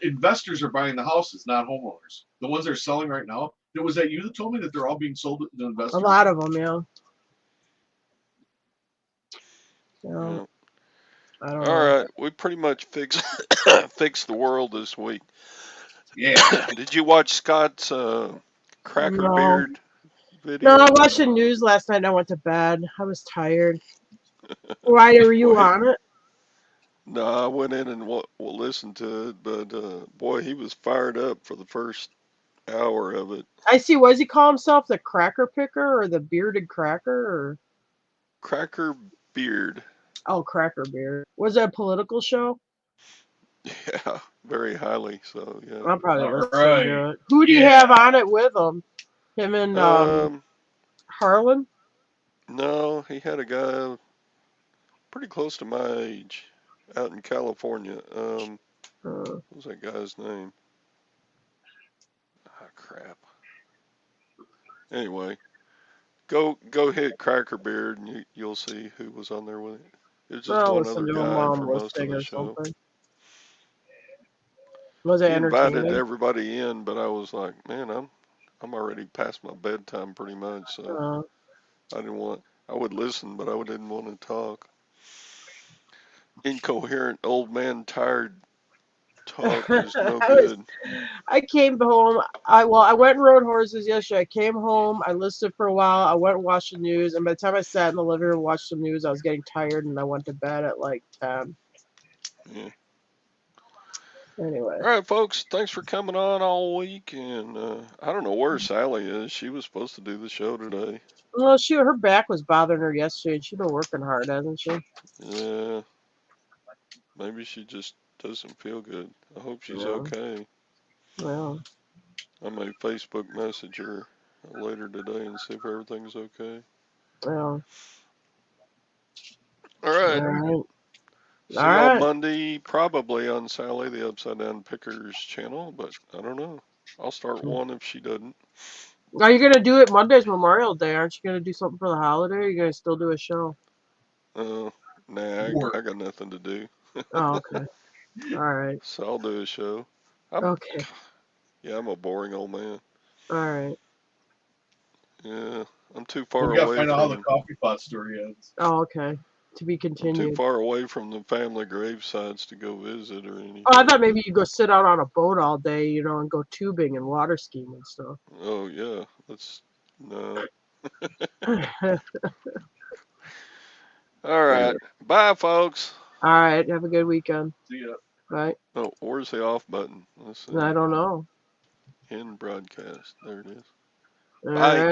investors are buying the houses, not homeowners. The ones they're selling right now. Was that you that told me that they're all being sold to investors? A lot of them, yeah. So, I don't know. All right, we pretty much fixed the world this week. Yeah. Did you watch Scott's Cracker Beard video? No, I watched the news last night and I went to bed. I was tired. Why were you on it? No, I went in and listened to it, but boy, he was fired up for the first hour of it. I see. What does he call himself? The Cracker Picker or the Bearded Cracker? Or Cracker Beard. Oh, Cracker Beard. Was that a political show? Yeah, very highly so. Yeah. I'll probably listen Right. to it. Who do you have on it with him? Him and Harlan? No, he had a guy pretty close to my age out in California. What was that guy's name? Ah, crap. Anyway, Go hit Cracker Beard and you'll see who was on there with it. It's just I'll one listen other to a guy mom for most of listing the or show. something. Was it He invited entertaining? everybody in, but I was like, man, I'm already past my bedtime pretty much, so I didn't want. I would listen, but I didn't want to talk. Incoherent old man tired talk is no good. I came home. I went and rode horses yesterday. I came home. I listened for a while. I went and watched the news. And by the time I sat in the living room and watched the news, I was getting tired, and I went to bed at like 10. Yeah. Anyway. All right, folks. Thanks for coming on all week, and I don't know where Sally is. She was supposed to do the show today. Well, her back was bothering her yesterday, and she's been working hard, hasn't she? Yeah. Maybe she just doesn't feel good. I hope she's okay. Well. I may Facebook message her later today and see if everything's okay. Well. All right. All right. See All y'all right. Monday, probably on Sally the Upside Down Pickers channel, but I don't know. I'll start one if she doesn't. Are you gonna do it Monday's Memorial Day? Aren't you gonna do something for the holiday? Or are you gonna still do a show? Nah, I got nothing to do. Oh, okay. All right. So I'll do a show. Okay. Yeah, I'm a boring old man. All right. Yeah, I'm too far We gotta away find out how the from. coffee pot story ends. Oh, okay. To be I'm too continued. far away from the family gravesides to go visit or anything. Oh, I thought maybe you go sit out on a boat all day, and go tubing and water skiing and stuff. Oh yeah, no. All right, bye, folks. All right. Have a good weekend. See ya. Bye. Oh, where's the off button? Let's see. I don't know. End broadcast. There it is. All Bye. right.